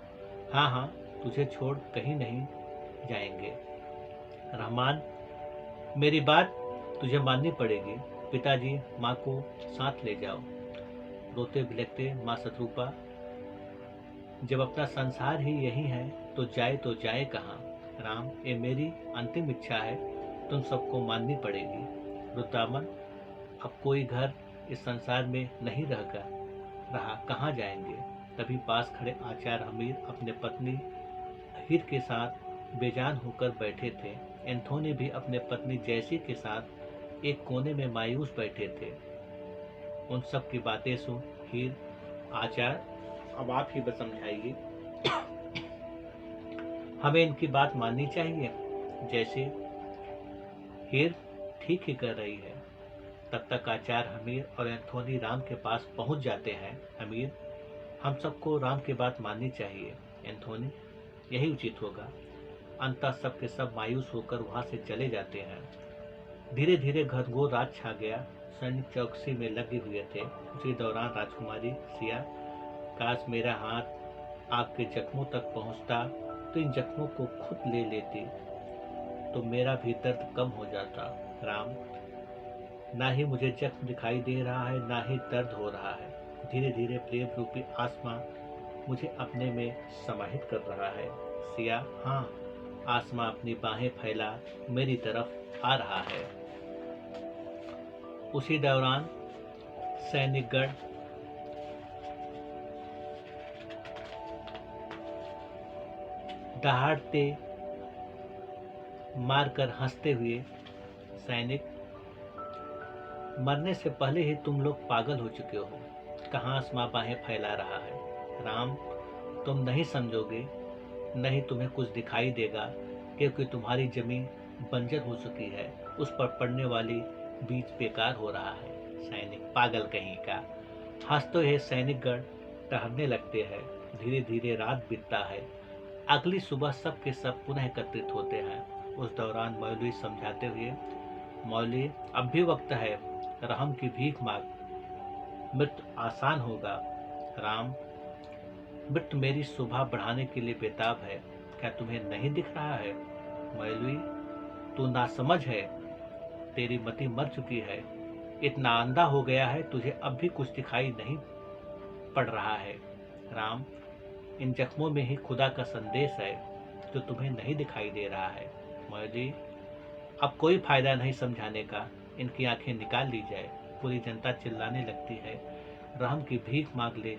हाँ हाँ, तुझे छोड़ कहीं नहीं जाएंगे। रहमान, मेरी बात तुझे माननी पड़ेगी। पिताजी, माँ को साथ ले जाओ। रोते बिलखते माँ शत्रुपा, जब अपना संसार ही यही है तो जाए कहाँ। राम, ये मेरी अंतिम इच्छा है, तुम सबको माननी पड़ेगी। रुद्रामन, अब कोई घर इस संसार में नहीं रहा, कहाँ जाएंगे? तभी पास खड़े आचार्य हमीर अपने पत्नी हीर के साथ बेजान होकर बैठे थे। एंथोनी भी अपने पत्नी जैसी के साथ एक कोने में मायूस बैठे थे। उन सब की बातें सुन हीर, आचार्य अब आप ही बस समझाइए, हमें इनकी बात माननी चाहिए? जैसे हीर ठीक ही कर रही है। तब तक आचार्य हमीर और एंथोनी राम के पास पहुंच जाते हैं। हमीर, हम सबको राम की बात माननी चाहिए। एंथोनी, यही उचित होगा। अंततः सब के सब मायूस होकर वहां से चले जाते हैं। धीरे धीरे घनघोर रात छा गया। सैनिक चौकसी में लगे हुए थे। उसी दौरान राजकुमारी सिया, काश मेरा हाथ आपके जख्मों तक पहुंचता तो इन जख्मों को खुद ले लेती तो मेरा भी दर्द कम हो जाता। राम, ना ही मुझे जख्म दिखाई दे रहा है, ना ही दर्द हो रहा है। धीरे धीरे प्रेम रूपी आसमां मुझे अपने में समाहित कर रहा है। सिया, हाँ, आसमां अपनी बाहें फैला मेरी तरफ आ रहा है। उसी दौरान सैनिकगण दहाड़ते मारकर हंसते हुए, सैनिक, मरने से पहले ही तुम लोग पागल हो चुके हो। कहाँ आसमां बाहें फैला रहा है। राम, तुम नहीं समझोगे, नहीं तुम्हें कुछ दिखाई देगा, क्योंकि तुम्हारी जमीन बंजर हो चुकी है, उस पर पड़ने वाली बीज बेकार हो रहा है। सैनिक, पागल कहीं का। हंस तो यह सैनिकगण टहलने लगते हैं। धीरे धीरे रात बीतता है। अगली सुबह सब के सब पुनः एकत्रित होते हैं। उस दौरान मौलवी समझाते हुए, मौलवी, अब भी वक्त है, रहम की भीख मांग, मृत्यु आसान होगा। राम, मृत्यु मेरी शोभा बढ़ाने के लिए बेताब है, क्या तुम्हें नहीं दिख रहा है? मौलवी, तू नासमझ है, तेरी मति मर चुकी है, इतना अंधा हो गया है, तुझे अब भी कुछ दिखाई नहीं पड़ रहा है। राम, इन जख्मों में ही खुदा का संदेश है जो तुम्हें नहीं दिखाई दे रहा है। मौलवी, अब कोई फायदा नहीं समझाने का, इनकी आंखें निकाल ली जाए। पूरी जनता चिल्लाने लगती है, रहम की भीख मांग ले।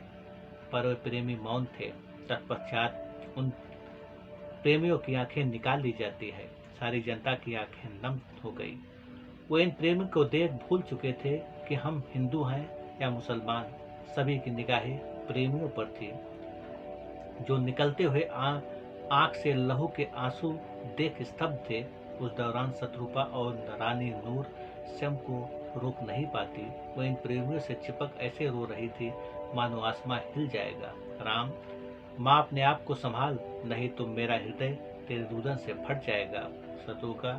पर वे प्रेमी मौन थे। तत्पश्चात उन प्रेमियों की आंखें निकाल ली जाती है। सारी जनता की आंखें नम हो गई। वो इन प्रेमी को देख भूल चुके थे कि हम हिंदू हैं या मुसलमान। सभी की निगाहें प्रेमियों पर थी, जो निकलते हुए आंख से लहू के आंसू देख स्तब्ध थे। उस दौरान शत्रुपा और रानी नूर स्वयं को रोक नहीं पाती। वो इन प्रेमियों से चिपक ऐसे रो रही थी मानो आसमां हिल जाएगा। राम, माँ, अपने आप को संभाल, नहीं तो मेरा हृदय तेरे रुदन से फट जाएगा। शत्रुका,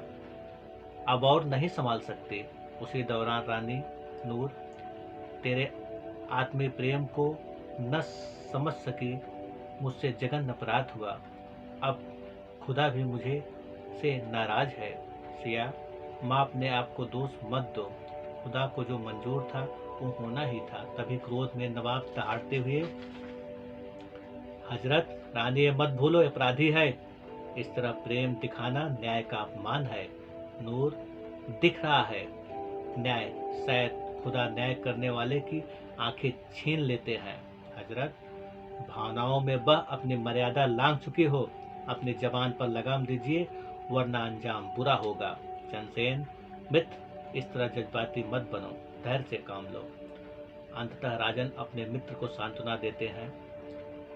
अब और नहीं संभाल सकते। उसी दौरान रानी नूर, तेरे आत्मीय प्रेम को न समझ सकी, मुझसे जघन्य अपराध हुआ। अब खुदा भी मुझे से नाराज है। सिया, माँ, अपने आप को दोष मत दो, खुदा को जो मंजूर था वो होना ही था। तभी क्रोध में नवाब दहाड़ते हुए, हजरत, रानी ये मत भूलो, अपराधी है। इस तरह प्रेम दिखाना न्याय का अपमान है। नूर, दिख रहा है न्याय, शायद खुदा न्याय करने वाले की आंखें छीन लेते हैं। हजरत, भावनाओं में बह अपनी मर्यादा लांघ चुकी हो, अपनी जबान पर लगाम दीजिए, वरना अंजाम बुरा होगा। चंद्रसेन, मित्र, इस तरह जज्बाती मत बनो, धैर्य से काम लो। अंततः राजन अपने मित्र को सांत्वना देते हैं।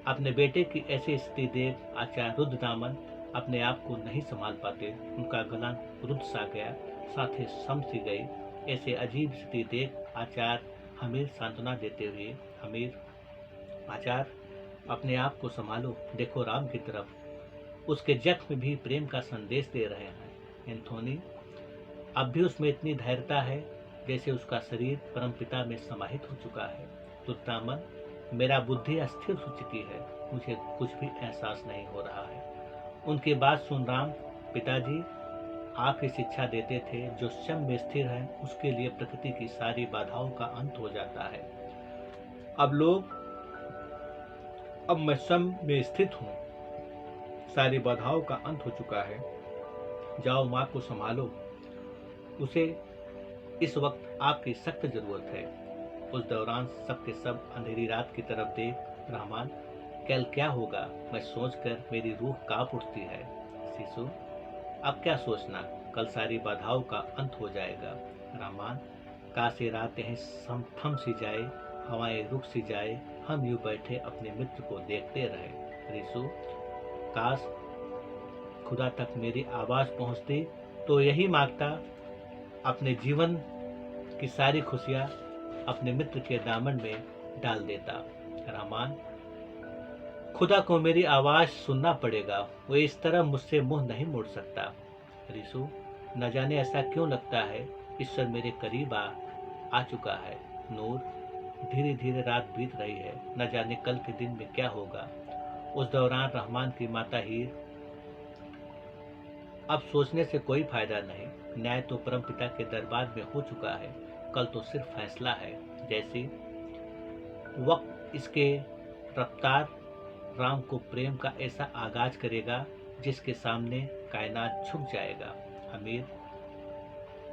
अपने बेटे की ऐसी स्थिति देख आचार्य रुद्रदामन अपने आप को नहीं संभाल पाते। उनका गला रुद्ध सा गया, साथ ही सम सी गई। ऐसे अजीब स्थिति देख आचार्य हमीर सांत्वना देते हुए, हमीर, आचार्य, अपने आप को संभालो, देखो राम की तरफ, उसके जख्म भी प्रेम का संदेश दे रहे हैं। एंथोनी, अब भी उसमें इतनी धैर्यता है जैसे उसका शरीर परमपिता में समाहित हो चुका है। तुर्तामन, मेरा बुद्धि अस्थिर हो चुकी है, मुझे कुछ भी एहसास नहीं हो रहा है। उनकी बात सुन राम, पिताजी, आप ही शिक्षा देते थे, जो स्वयं में स्थिर है उसके लिए प्रकृति की सारी बाधाओं का अंत हो जाता है। अब मैं स्वयं में स्थित हूँ, सारी बाधाओं का अंत हो चुका है। जाओ माँ को संभालो, उसे इस वक्त आपकी सख्त जरूरत है। उस दौरान सब के सब अंधेरी रात की तरफ देख रहमान, कल क्या होगा मैं सोचकर मेरी रूह कांप उठती है। शिशु, अब क्या सोचना, कल सारी बाधाओं का अंत हो जाएगा। रहमान, काश ये रात यहीं थम सी जाए, हवाएं रुक सी जाए, हम यूं बैठे अपने मित्र को देखते रहे। रिसु, काश खुदा तक मेरी आवाज पहुंचती तो यही मांगता, अपने जीवन की सारी खुशियां अपने मित्र के दामन में डाल देता। रहमान, खुदा को मेरी आवाज सुनना पड़ेगा, वो इस तरह मुझसे मुंह नहीं मोड़ सकता। रिसु, न जाने ऐसा क्यों लगता है, ईश्वर मेरे करीब आ चुका है। नूर, धीरे धीरे रात बीत रही है, न जाने कल के दिन में क्या होगा। उस दौरान रहमान की माता हीर, अब सोचने से कोई फायदा नहीं, न्याय तो परमपिता के दरबार में हो चुका है, कल तो सिर्फ फैसला है। जैसी वक्त इसके रफ्तार राम को प्रेम का ऐसा आगाज करेगा जिसके सामने कायनात झुक जाएगा। अमीर,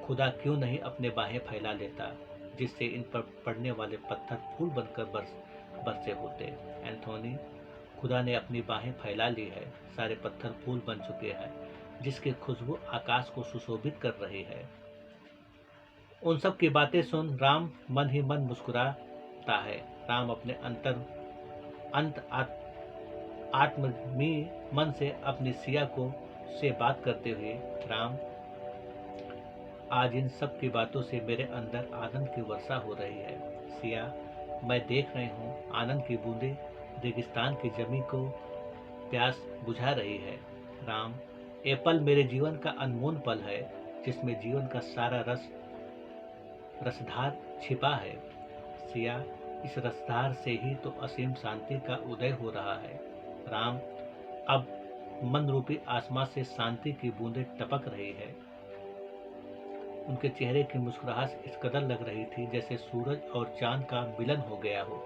खुदा क्यों नहीं अपने बाहें फैला लेता, जिससे इन पर पड़ने वाले पत्थर फूल बनकर बरसे होते। एंथोनी, खुदा ने अपनी बाहें फैला ली है, सारे पत्थर फूल बन चुके हैं, जिसकी खुशबू आकाश को सुशोभित कर रही है। उन सब की बातें सुन राम मन ही मन मुस्कुराता है। राम अपने आत्मीय मन से अपनी सिया से बात करते हुए, राम, आज इन सब की बातों से मेरे अंदर आनंद की वर्षा हो रही है। सिया, मैं देख रही हूँ आनंद की बूंदें रेगिस्तान की जमीन को प्यास बुझा रही है। राम, ये पल मेरे जीवन का अनमोल पल है, जिसमें जीवन का सारा रसधार छिपा है। सिया, इस रसधार से ही तो असीम शांति का उदय हो रहा है। राम, अब मन रूपी आसमां से शांति की बूंदें टपक रही है। उनके चेहरे की मुस्कुराहट इस कदर लग रही थी जैसे सूरज और चांद का मिलन हो गया हो।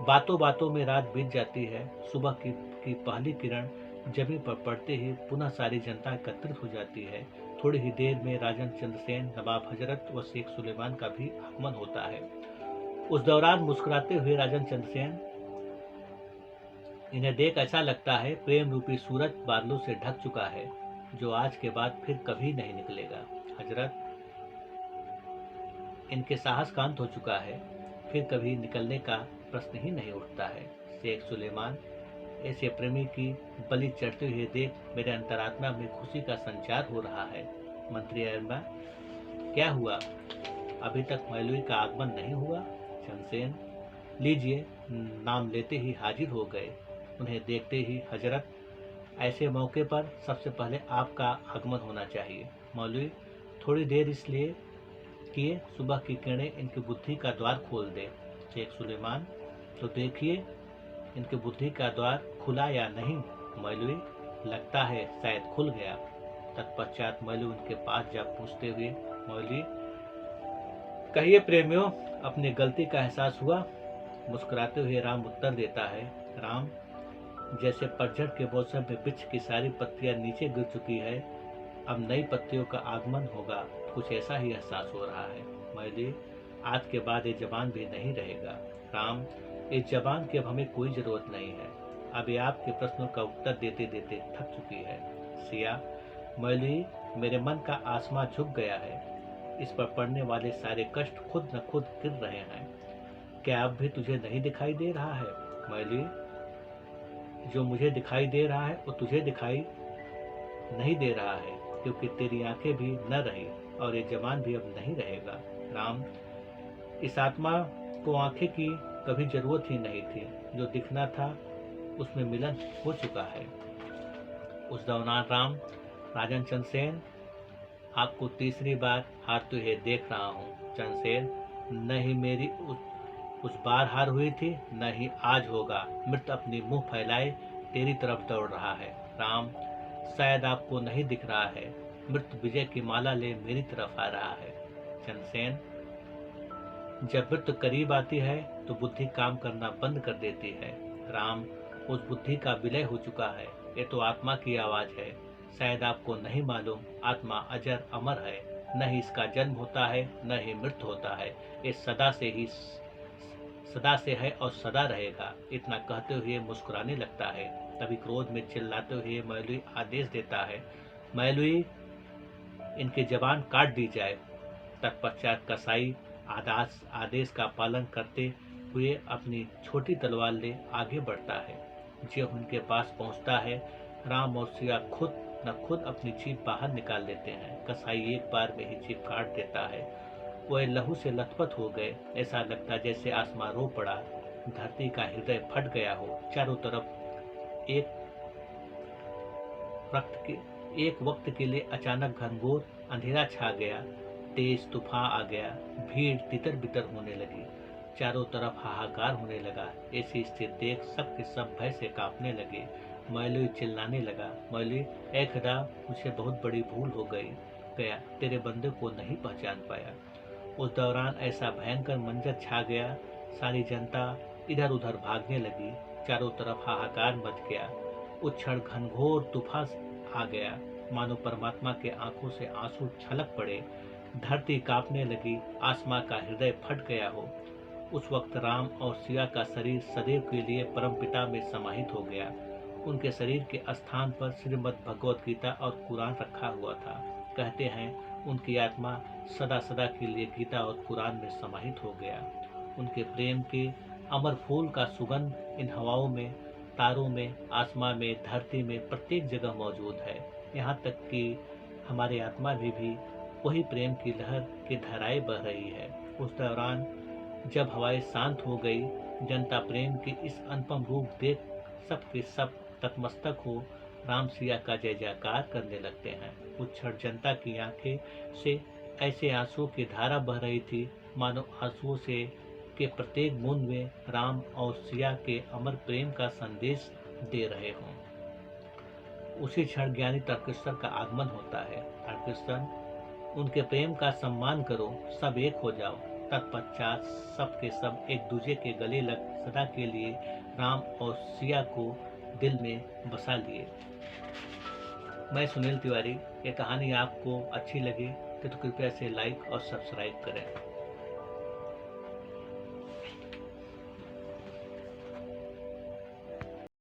बातों बातों में रात बीत जाती है। सुबह की पहली किरण जमीन पर पड़ते ही पुनः सारी जनता एकत्रित हो जाती है। थोड़ी ही देर में राजन चंद्रसेन, नवाब हजरत व शेख सुलेमान का भी आगमन होता है। उस दौरान मुस्कुराते हुए राजन चंद्रसेन, इन्हें देख ऐसा लगता है प्रेम रूपी सूरज बादलों से ढक चुका है, जो आज के बाद फिर कभी नहीं निकलेगा। हजरत, इनके साहस का अंत हो चुका है, फिर कभी निकलने का प्रश्न ही नहीं उठता है। शेख सुलेमान, ऐसे प्रेमी की बलि चढ़ते हुए देख मेरे अंतरात्मा में खुशी का संचार हो रहा है। मंत्री अरबा, क्या हुआ, अभी तक मौलवी का आगमन नहीं हुआ? चंद्रसेन, लीजिए, नाम लेते ही हाजिर हो गए। उन्हें देखते ही, हजरत, ऐसे मौके पर सबसे पहले आपका आगमन होना चाहिए। मौलवी, थोड़ी देर इसलिए किए, सुबह की किरणें इनकी बुद्धि का द्वार खोल दे। शेख सुलेमान, तो देखिए इनकी बुद्धि का द्वार खुला या नहीं। मौलवी, लगता है शायद खुल गया। तत्पश्चात मौलवी उनके पास जा पूछते हुए, मौलवी, कहिए प्रेमियों, अपनी गलती का एहसास हुआ? मुस्कुराते हुए राम उत्तर देता है, राम, जैसे पतझड़ के मौसम में वृक्ष की सारी पत्तियां नीचे गिर चुकी है, अब नई पत्तियों का आगमन होगा, कुछ ऐसा ही एहसास हो रहा है। मौलवी, आज के बाद ये जबान भी नहीं रहेगा। राम, इस जबान की अब हमें कोई जरूरत नहीं है, अब ये आपके प्रश्नों का उत्तर देते देते थक चुकी है। सिया, मौलवी, मेरे मन का आसमां झुक गया है, इस पर पड़ने वाले सारे कष्ट खुद न खुद गिर रहे हैं। क्या अब भी तुझे नहीं दिखाई दे रहा है? मौलवी, जो मुझे दिखाई दे रहा है वो तुझे दिखाई नहीं दे रहा है, क्योंकि तेरी आंखें भी न रही और ये जबान भी अब नहीं रहेगा। राम, इस आत्मा को आंखें की कभी जरूरत ही नहीं थी, जो दिखना था उसमें मिलन हो चुका है। उस दौरान राम, राजन चंद्रसेन, आपको तीसरी बार हारते हुए देख रहा हूँ। चंद्रसेन, न ही मेरी उस बार हार हुई थी, न ही आज होगा। मृत अपनी मुंह फैलाए तेरी तरफ दौड़ रहा है। राम, शायद आपको नहीं दिख रहा है, मृत विजय की माला ले मेरी तरफ आ रहा है। चंद्रसेन, जब मृत्यु करीब आती है तो बुद्धि काम करना बंद कर देती है। राम, उस बुद्धि का विलय हो चुका है, ये तो आत्मा की आवाज है। शायद आपको नहीं मालूम, आत्मा अजर अमर है। न ही इसका जन्म होता है, न ही मृत्यु होता है। ये सदा से है और सदा रहेगा। इतना कहते हुए मुस्कुराने लगता है। तभी क्रोध में चिल्लाते हुए मौलवी आदेश देता है, मौलवी, इनकी जबान काट दी जाए। तत्पश्चात कसाई आदेश का पालन करते हुए अपनी छोटी तलवार ले आगे बढ़ता है। जब उनके पास पहुंचता है, राम और सिया खुद अपनी जीभ बाहर निकाल लेते हैं। कसाई एक बार में ही जीभ काट देता है। वह लहू से लथपथ हो गए। ऐसा लगता जैसे आसमान रो पड़ा, धरती का हृदय फट गया हो। चारों तरफ एक वक्त के लिए अचानक घनघोर अंधेरा छा गया। तेज तूफान आ गया। भीड़ तितर बितर होने लगी। चारों तरफ हाहाकार होने लगा। ऐसी स्थिति देख सब के सब भय से कांपने लगे। मौलवी चिल्लाने लगा, मौलवी, ऐ खुदा, मुझे बहुत बड़ी भूल हो गया, तेरे बंदे को नहीं पहचान पाया। उस दौरान ऐसा भयंकर मंजर छा गया, सारी जनता इधर उधर भागने लगी। चारों तरफ हाहाकार मच गया। उस क्षण घनघोर तूफान आ गया, मानो परमात्मा के आंखों से आंसू छलक पड़े। धरती कांपने लगी, आसमां का हृदय फट गया हो। उस वक्त राम और सिया का शरीर सदैव के लिए परमपिता में समाहित हो गया। उनके शरीर के स्थान पर श्रीमद् भगवत गीता और कुरान रखा हुआ था। कहते हैं उनकी आत्मा सदा सदा के लिए गीता और कुरान में समाहित हो गया। उनके प्रेम के अमर फूल का सुगंध इन हवाओं में, तारों में, आसमां में, धरती में प्रत्येक जगह मौजूद है। यहाँ तक कि हमारी आत्मा भी वही प्रेम की लहर की धाराएं बह रही है। उस दौरान जब हवाएं शांत हो गई, जनता प्रेम के इस अनुपम रूप देख सब के सब तटमस्तक हो राम सिया का जय जयकार करने लगते हैं। उस क्षण जनता की आंखें से ऐसे आंसुओं की धारा बह रही थी, मानो आंसुओं से के प्रत्येक बूंद में राम और सिया के अमर प्रेम का संदेश दे रहे हों। उसी क्षण ज्ञानी तर्केश्वर का आगमन होता है। तर्केश्वर, उनके प्रेम का सम्मान करो, सब एक हो जाओ। तत्पश्चात सब के सब एक दूसरे के गले लग सदा के लिए राम और सिया को दिल में बसा लिए। मैं सुनील तिवारी। ये कहानी आपको अच्छी लगी तो कृपया से लाइक और सब्सक्राइब करें।